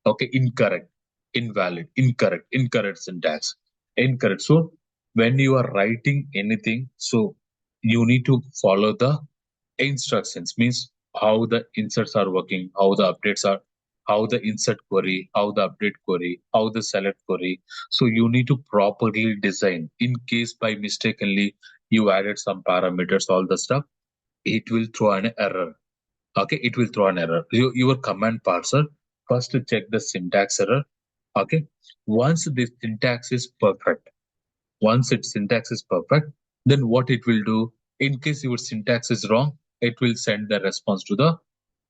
Okay, incorrect, invalid, incorrect syntax, incorrect. So when you are writing anything, so you need to follow the instructions, means how the inserts are working, how the updates are, how the insert query, how the update query, how the select query. So you need to properly design. In case by mistakenly you added some parameters, all the stuff, it will throw an error. Okay, it will throw an error. Your command parser first to check the syntax error. Okay, once the syntax is perfect, then what it will do, in case your syntax is wrong, it will send the response to the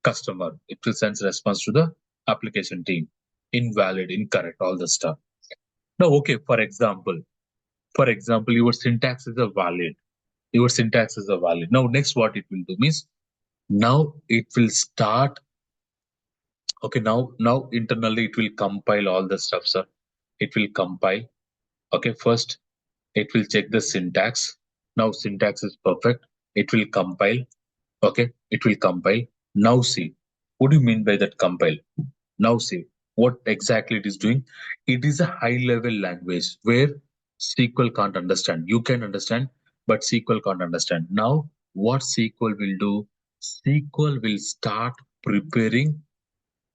customer. It will send response to the application team. Invalid, incorrect, all the stuff. Now, okay, for example, your syntax is a valid. Now, next what it will do means, now it will start. Okay, now internally it will compile all the stuff, sir. It will compile. Okay, first it will check the syntax. Now syntax is perfect. It will compile. Okay, it will compile. Now see, what do you mean by that compile? Now see what exactly it is doing. It is a high level language where SQL can't understand. You can understand, but SQL can't understand. Now what SQL will do? SQL will start preparing.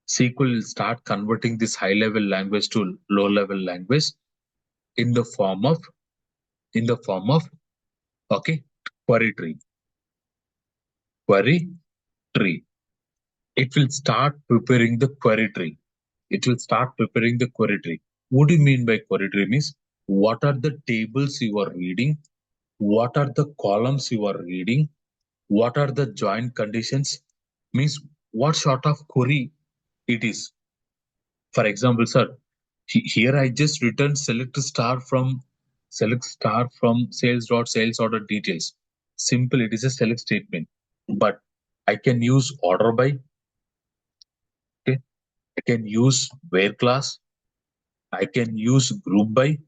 SQL will start converting this high level language to low level language in the form of okay, query tree. It will start preparing the query tree. What do you mean by query tree means? what are the tables you are reading, what are the columns you are reading, what are the join conditions, means what sort of query it is. For example, sir, here I just written select star from sales order details. Simple, it is a select statement. But I can use order by, okay, I can use where class, I can use group by,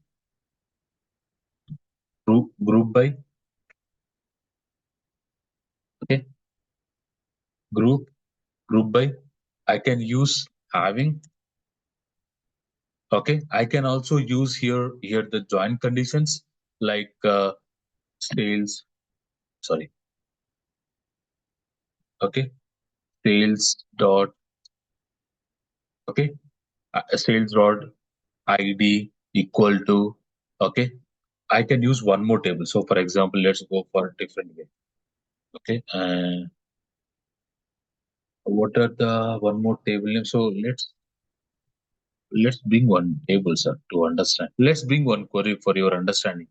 group by, okay, group by. I can use having, okay. I can also use here the join conditions like sales, sorry, okay, sales dot, okay, sales dot id equal to, okay. I can use one more table. So for example, let's go for a different way. Okay, what are the one more table name? So let's bring one table, sir, to understand. Let's bring one query for your understanding.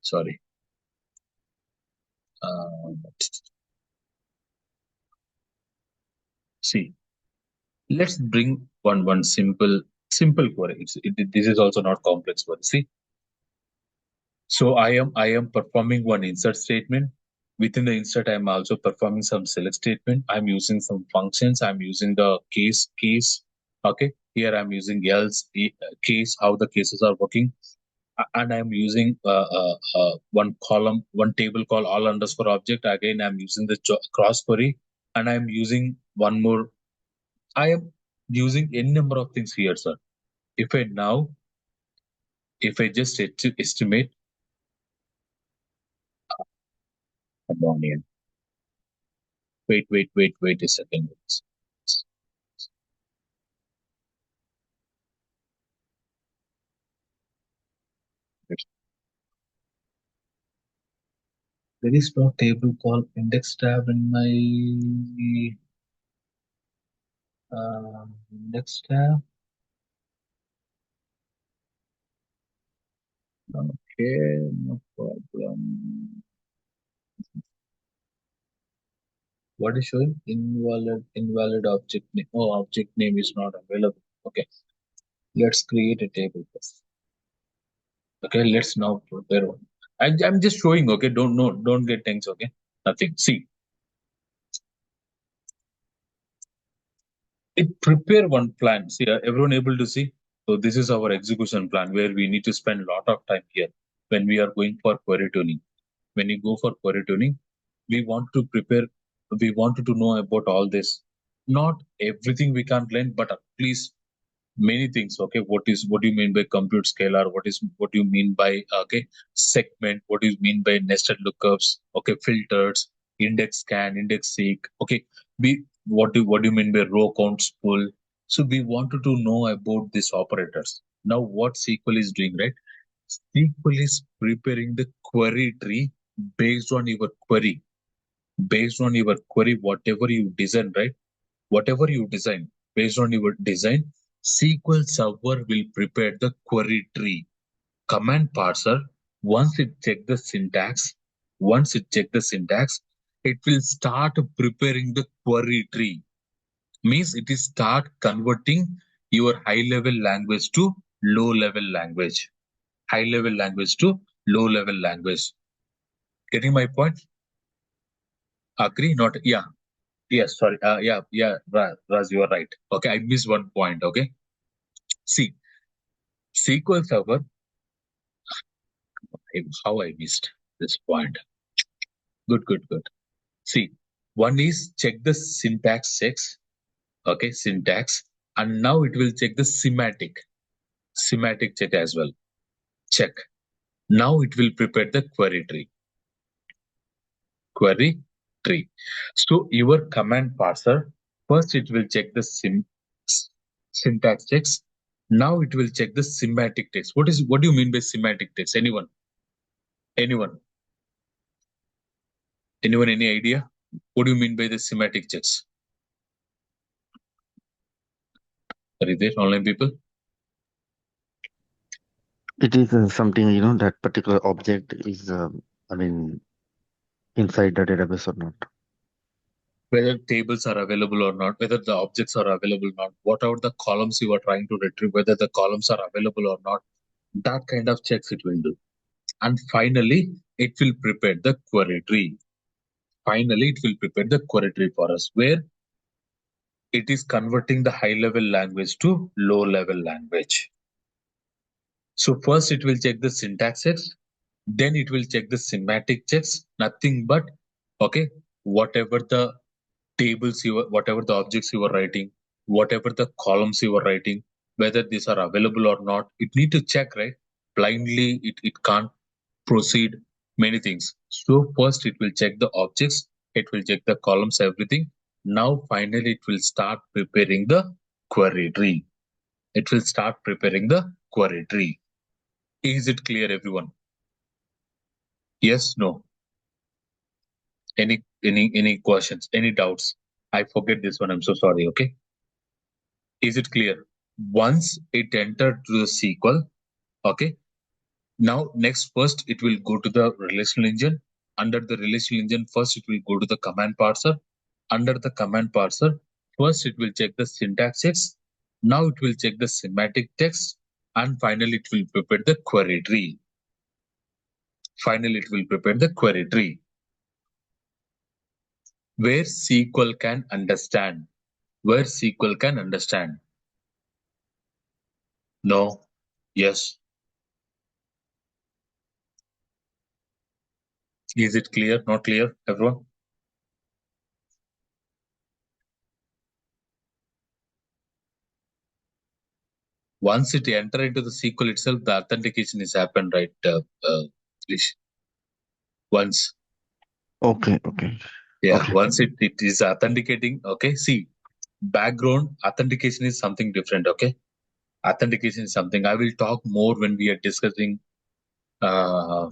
Sorry. See, let's bring one simple query. This is also not complex query. See, so I am performing one insert statement. Within the insert, I'm also performing some select statement. I'm using some functions. I'm using the case. Okay, here I'm using else case, how the cases are working, and I'm using one column, one table called all underscore object. Again, I'm using the cross query, and I'm using one more. I am using any number of things here, sir. If I just estimate, come on here. Wait a second. There is no table called index tab in my index tab. Okay, no problem. What is showing? Invalid object name. Oh, object name is not available. Okay, let's create a table first. Okay, let's now prepare one. I'm just showing. Okay, don't get tense. Okay, nothing. See, it prepare one plan. See, everyone able to see? So this is our execution plan where we need to spend a lot of time here when we are going for query tuning. When you go for query tuning, we want to prepare, we wanted to know about all this. Not everything we can learn, but at least many things. Okay, what do you mean by compute scalar? What do you mean by okay segment? What do you mean by nested lookups? Okay, filters, index scan, index seek. Okay, what do you mean by row counts pull? So we wanted to know about these operators. Now what SQL is doing, right? SQL is preparing the query tree based on your query, whatever you design, right? Whatever you design, based on your design, SQL Server will prepare the query tree. Command parser, once it check the syntax, it will start preparing the query tree. Means it is start converting your high level language to low level language. High level language to low level language. Getting my point? Agree? Not? Yeah. Yes, sorry. Yeah, Raz, you are right. Okay, I missed one point. Okay, see, SQL Server, how I missed this point. Good. See, one is check the syntax checks. Okay, syntax, and now it will check the semantic check as well. Check. Now it will prepare the query tree. So your command parser, first it will check the syntax checks. Now it will check the semantic text. What do you mean by semantic text? Anyone? Anyone? Any idea? What do you mean by the semantic checks? Are you there, online people? It is something, that particular object is, I mean, inside the database or not. Whether tables are available or not, whether the objects are available or not, whatever the columns you are trying to retrieve, whether the columns are available or not, that kind of checks it will do. And finally, it will prepare the query tree. Finally, it will prepare the query tree for us, where it is converting the high-level language to low-level language. So first it will check the syntax checks, then it will check the semantic checks, nothing but, okay, whatever the whatever the objects you are writing, whatever the columns you are writing, whether these are available or not, it need to check, right? Blindly, it can't proceed many things. So first it will check the objects, it will check the columns, everything. Now finally it will start preparing the query tree. It will start preparing the query tree. Is it clear, everyone? Yes, no? Any questions, any doubts? I forget this one, I'm so sorry, okay? Is it clear? Once it entered to the SQL, okay, now next first it will go to the relational engine. Under the relational engine, first it will go to the command parser. Under the command parser, first it will check the syntax checks. Now it will check the semantic text, and finally it will prepare the query tree. Finally, it will prepare the query tree, where SQL can understand. Where SQL can understand. No. Yes. Is it clear? Not clear, everyone? Once it enter into the SQL itself, the authentication is happened, right, Krish? Once. Okay. Yeah, Okay. once it is authenticating, okay, see, background authentication is something different, okay? Authentication is something I will talk more when we are discussing uh,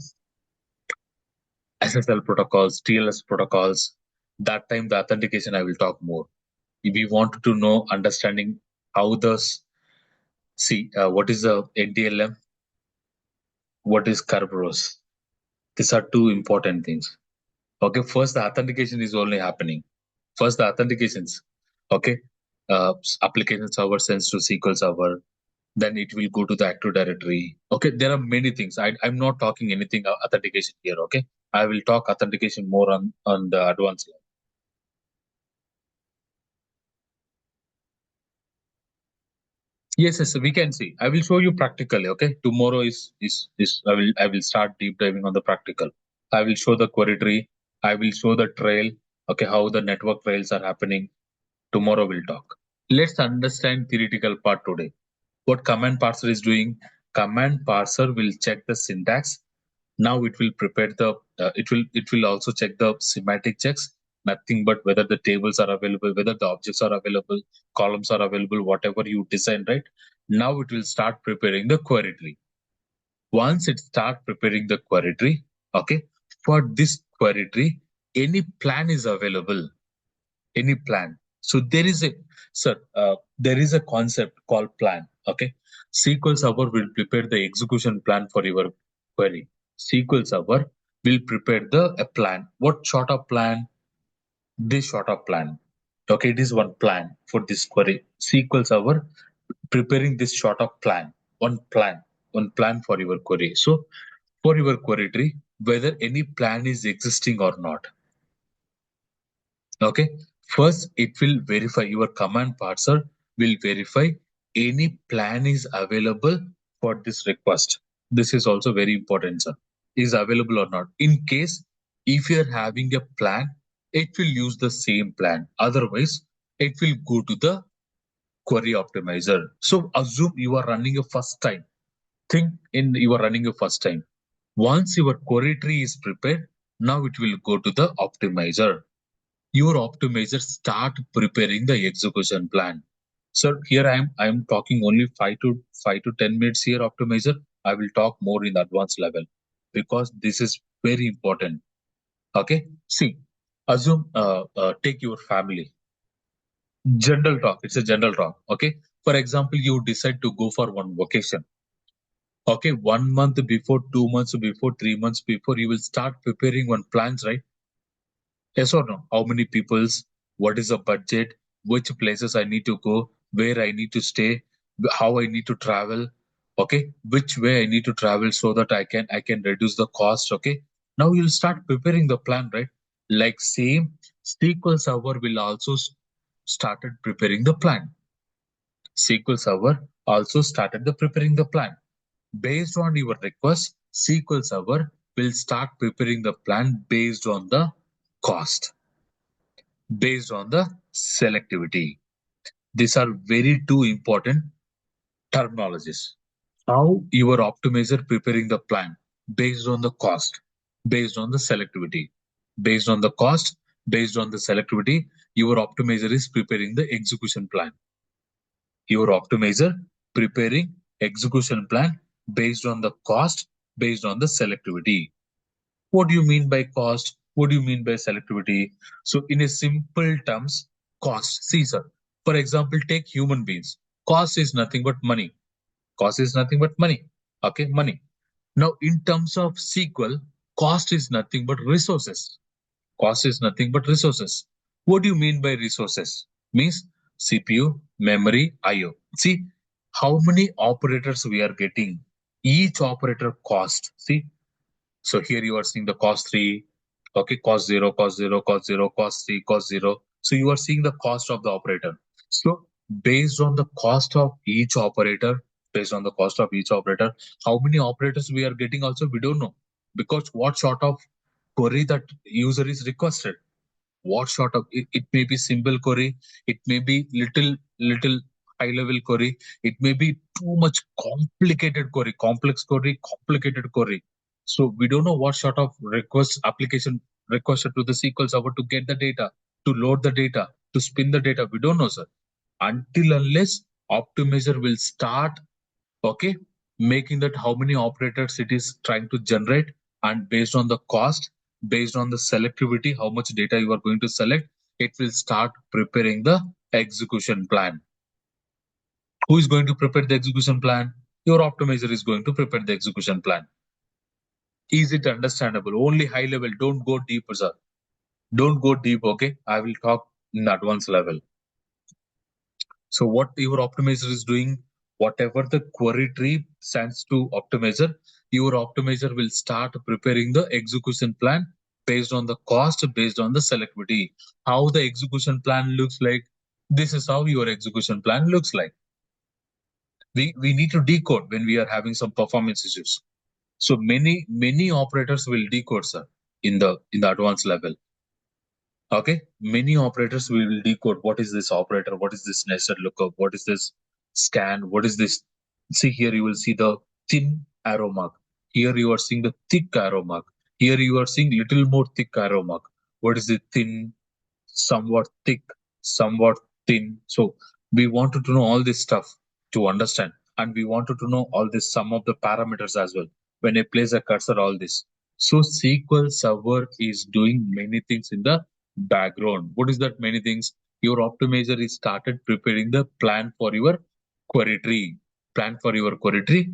SSL protocols, TLS protocols. That time, the authentication I will talk more. If we want to know, understanding how does, see, what is the NTLM, what is Kerberos. These are two important things. Okay, first the authentication is only happening. First the authentications. Okay, application server sends to SQL Server. Then it will go to the Active Directory. Okay, there are many things. I'm not talking anything authentication here. Okay, I will talk authentication more on the advanced level. Yes, we can see. I will show you practically. Okay, tomorrow is I will start deep diving on the practical. I will show the query tree. I will show the trail. Okay, how the network trails are happening. Tomorrow we'll talk. Let's understand theoretical part today. What command parser is doing? Command parser will check the syntax. Now it will prepare the. It will also check the semantic checks. Nothing but whether the tables are available, whether the objects are available, columns are available, whatever you design, right? Now it will start preparing the query tree. Once it start preparing the query tree, okay, for this query tree, any plan is available. Any plan. So there is a concept called plan. Okay, SQL Server will prepare the execution plan for your query. SQL Server will prepare a plan. What sort of plan? This sort of plan. Okay, it is one plan for this query. SQL Server preparing this sort of plan. One plan for your query. So for your query tree, whether any plan is existing or not. Okay, first it will verify, your command parser will verify any plan is available for this request. This is also very important, sir. Is available or not. In case if you are having a plan, it will use the same plan. Otherwise, it will go to the query optimizer. So assume you are running a first time. Think in you are running a first time. Once your query tree is prepared, now it will go to the optimizer. Your optimizer start preparing the execution plan. Sir, here I am talking only 5 to 10 minutes here, optimizer. I will talk more in the advanced level because this is very important. Okay, see, assume take your family. General talk. It's a general talk. Okay, for example, you decide to go for one vacation. Okay, 1 month before, 2 months before, 3 months before, you will start preparing one plans, right? Yes or no? How many peoples? What is the budget? Which places I need to go? Where I need to stay? How I need to travel? Okay, which way I need to travel so that I can reduce the cost. Okay, now you'll start preparing the plan, right? Like same, SQL Server will also started preparing the plan. SQL Server also started the preparing the plan. Based on your request, SQL Server will start preparing the plan based on the cost, based on the selectivity. These are very two important terminologies. How your optimizer preparing the plan based on the cost, based on the selectivity, based on the cost, based on the selectivity, your optimizer is preparing the execution plan. Your optimizer preparing execution plan based on the cost, based on the selectivity. What do you mean by cost? What do you mean by selectivity? So in a simple terms, cost. See, sir, for example, take human beings. Cost is nothing but money. Cost is nothing but money. Okay, money. Now, in terms of SQL, cost is nothing but resources. Cost is nothing but resources. What do you mean by resources? Means CPU, memory, IO. See how many operators we are getting. Each operator cost. See, so here you are seeing the cost 3, okay, cost 0, cost 0, cost 0, cost 3, cost 0. So you are seeing the cost of the operator. So based on the cost of each operator, based on the cost of each operator, how many operators we are getting also we don't know, because what sort of query that user is requested. What sort of it may be simple query, it may be little high level query, it may be too much complicated query, complex query, complicated query. So we don't know what sort of request application requested to the SQL Server to get the data, to load the data, to spin the data. We don't know, sir. Until unless optimizer will start, okay, making that how many operators it is trying to generate, and based on the cost, based on the selectivity, how much data you are going to select, it will start preparing the execution plan. Who is going to prepare the execution plan? Your optimizer is going to prepare the execution plan. Is it understandable? Only high level, don't go deeper, sir. Don't go deep, okay? I will talk in advanced level. So what your optimizer is doing, whatever the query tree sends to optimizer, your optimizer will start preparing the execution plan based on the cost, based on the selectivity. How the execution plan looks like, this is how your execution plan looks like. We need to decode when we are having some performance issues. So many operators will decode, sir, in the advanced level. Okay, many operators will decode what is this operator, what is this nested lookup, what is this scan, what is this. See here you will see the thin arrow mark. Here you are seeing the thick arrow mark. Here you are seeing little more thick arrow mark. What is the thin, somewhat thick, somewhat thin? So we wanted to know all this stuff to understand, and we wanted to know all this, some of the parameters as well. When I place a cursor, all this. So SQL Server is doing many things in the background. What is that many things? Your optimizer is started preparing the plan for your query tree. Plan for your query tree.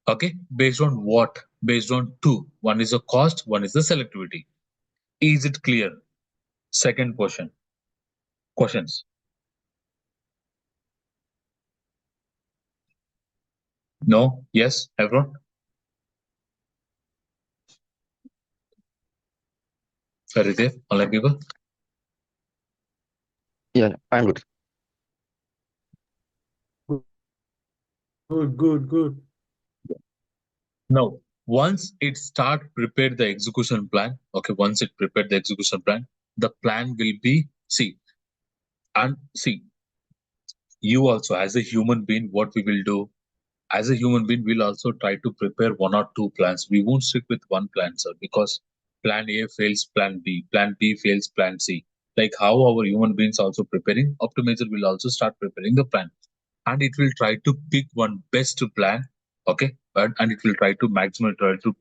Okay, based on what? Based on two. One is the cost, one is the selectivity. Is it clear? Second question. Questions? No? Yes? Everyone? Are you there? Online people? Yeah, I'm good. Good. Now, once it start prepare the execution plan, okay, once it prepared the execution plan, the plan will be, see, you also as a human being, what we will do, as a human being, we'll also try to prepare one or two plans. We won't stick with one plan, sir, because plan A fails, plan B fails, plan C. Like how our human beings also preparing, optimizer will also start preparing the plan, and it will try to pick one best plan, okay, and it will try to maximally try to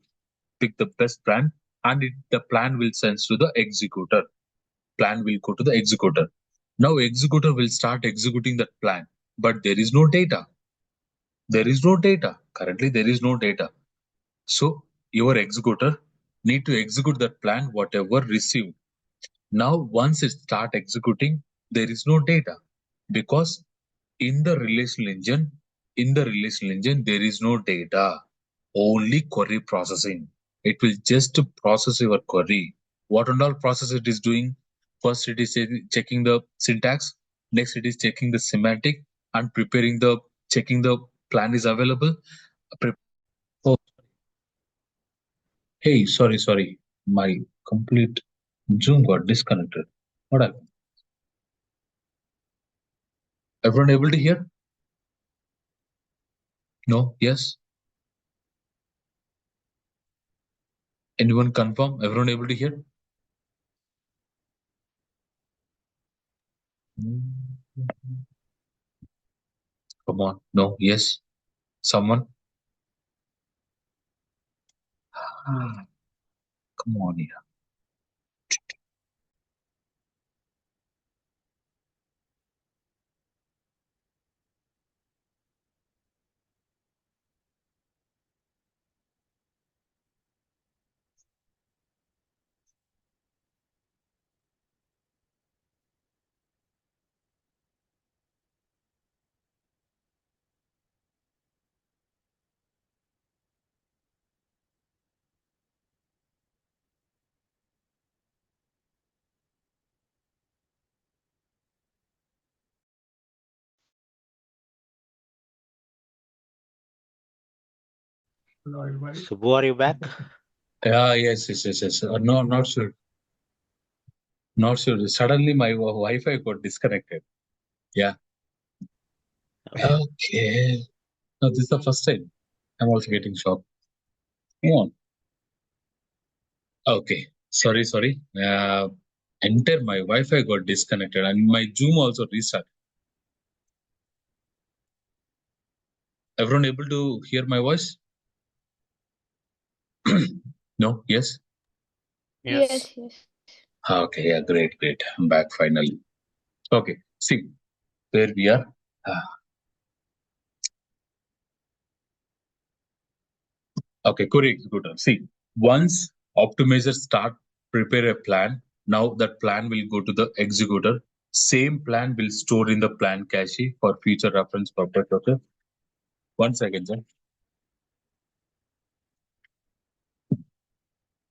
pick the best plan, and the plan will send to the executor. Plan will go to the executor. Now executor will start executing that plan, but there is no data. There is no data. Currently, there is no data. So your executor need to execute that plan, whatever received. Now, once it start executing, there is no data because in the relational engine, there is no data, only query processing. It will just process your query. What and all process it is doing? First, it is checking the syntax. Next, it is checking the semantic and checking the plan is available. Oh, hey, sorry. My complete Zoom got disconnected. What happened? Everyone able to hear? No? Yes? Anyone confirm? Everyone able to hear? Come on. No? Yes? Someone? Come on here. Hello, everybody. Subbu, are you back? Yes. No, I'm not sure. Not sure. Suddenly my Wi-Fi got disconnected. Yeah. Okay. No, this is the first time. I'm also getting shocked. Come on. Okay. Sorry. Enter my Wi-Fi got disconnected and my Zoom also restart. Everyone able to hear my voice? No? Yes? Yes. Okay. Yeah. Great. I'm back finally. Okay. See where we are. Okay, query executor. See, once optimizer start prepare a plan, now that plan will go to the executor. Same plan will store in the plan cache for future reference purpose. Okay. 1 second, sir.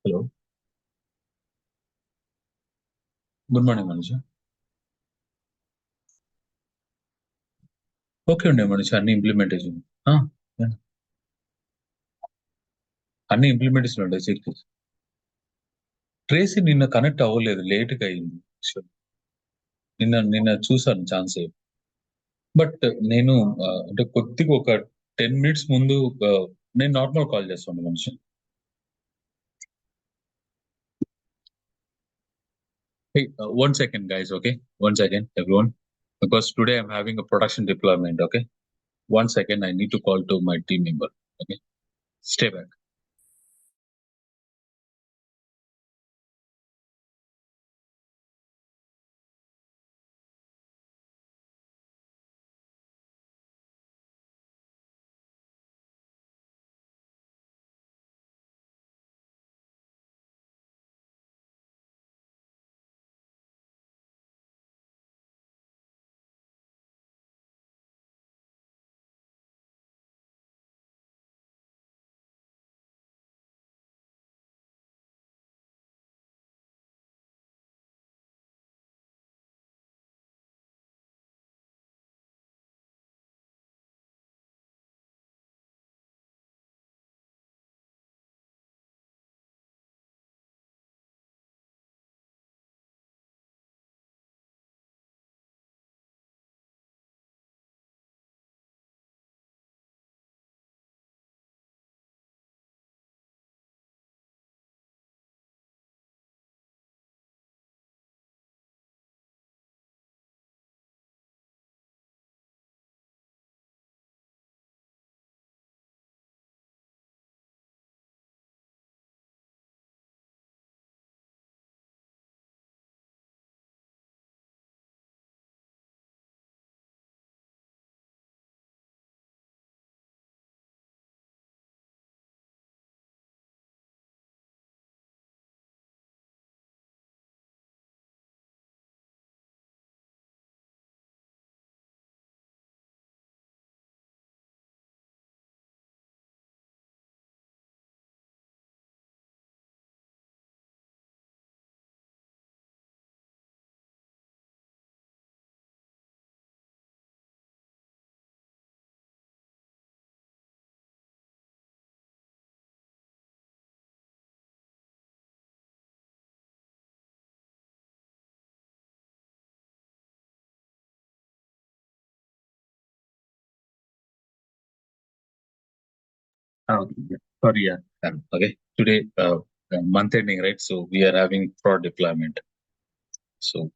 Hello. Good morning, Manisha. Okay, Manisha. Any implementation? Yeah. Any implementation ఉండే check చేసి Tracy నిన్న connect అవ్వలేదు లేట్గా అయింది నిన్న చూసాను chance but నేను అంటే కొద్దిగా ఒక 10 minutes ముందు నేను నార్మల్ కాల్ చేస్తాను మనిషి Hey, 1 second, guys. Okay, 1 second, everyone, because today I'm having a production deployment. Okay, 1 second. I need to call to my team member. Okay, stay back. Sorry, okay. Today, month ending, right? So we are having prod deployment. So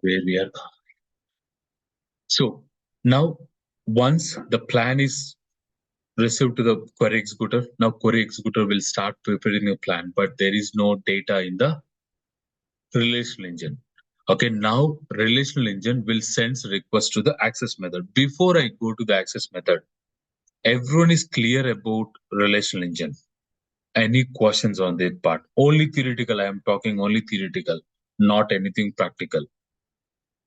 where we are. So now, once the plan is received to the query executor, now query executor will start preparing a plan, but there is no data in the relational engine. Okay, now relational engine will send request to the access method. Before I go to the access method, everyone is clear about relational engine. Any questions on that part? Only theoretical. I am talking only theoretical, not anything practical.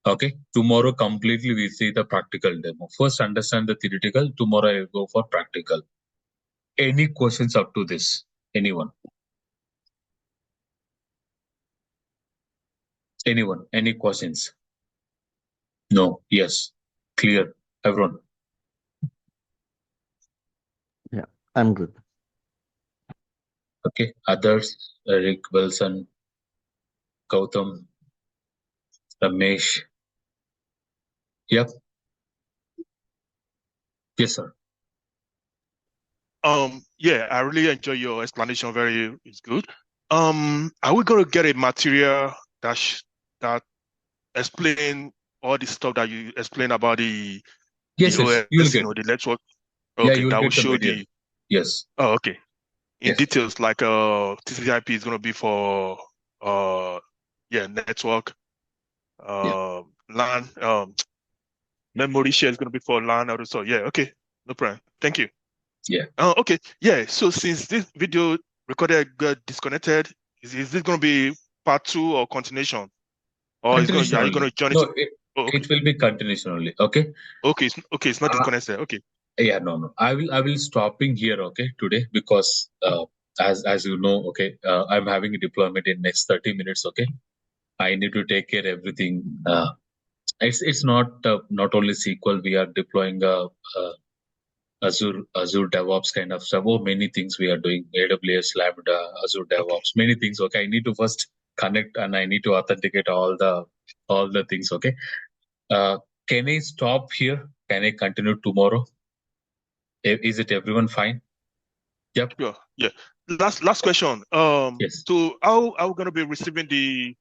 Okay, tomorrow completely we see the practical demo. First understand the theoretical, tomorrow I will go for practical. Any questions up to this? Anyone? Anyone? Any questions? No, yes, clear, everyone. Yeah, I'm good. Okay, others, Eric, Wilson, Gautam, Ramesh. Yep. Yes, sir. Yeah, I really enjoy your explanation. It's good. Are we going to get a material that explain all the stuff that you explain about the Yes, OS, you will get. the network? Yeah, Okay, you will that will get the show material. Yes. Oh, okay. In Yes. details, like TCP/IP is going to be for network, LAN, memory share is going to be for LAN also. Yeah, okay, no problem. Thank you. Yeah. Okay, yeah. So since this video recorded got disconnected, is this going to be part 2 or continuation, or are you going to join it? No, Okay. it will be continuation only. Okay. Okay, it's not disconnected. Okay. Yeah, no. I will stopping here. Okay, today because as you know, okay, I'm having a deployment in next 30 minutes. Okay, I need to take care everything. It's not only SQL. We are deploying Azure DevOps kind of stuff. Oh, many things we are doing. AWS Lambda, Azure DevOps, many things. Okay, I need to first connect and I need to authenticate all the things. Okay. Can I stop here? Can I continue tomorrow? Is it everyone fine? Yep. Sure. Yeah. Last question. Yes. So how are we going to be receiving the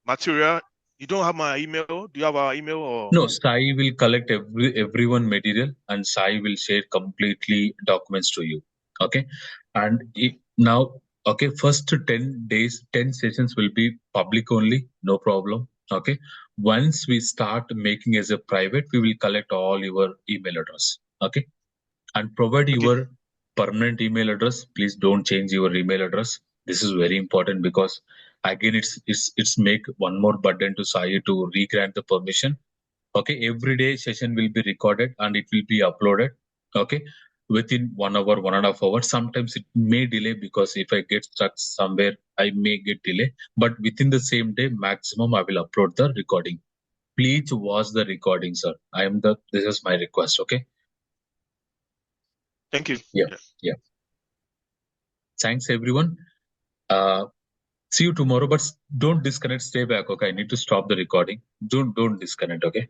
material? You don't have my email. Do you have our email or? No, Sai will collect everyone material and Sai will share completely documents to you. Okay. And now, okay, first 10 days, 10 sessions will be public only, no problem. Okay. Once we start making as a private, we will collect all your email address. Okay. And provide your permanent email address. Please don't change your email address. This is very important because again, it's make one more burden to Sai to re-grant the permission. Okay, every day session will be recorded and it will be uploaded. Okay, within 1 hour, 1.5 hours. Sometimes it may delay because if I get stuck somewhere, I may get delay. But within the same day, maximum I will upload the recording. Please watch the recording, sir. This is my request. Okay. Thank you. Yeah. Thanks, everyone. See you tomorrow, but don't disconnect. Stay back. Okay, I need to stop the recording. Don't disconnect. Okay.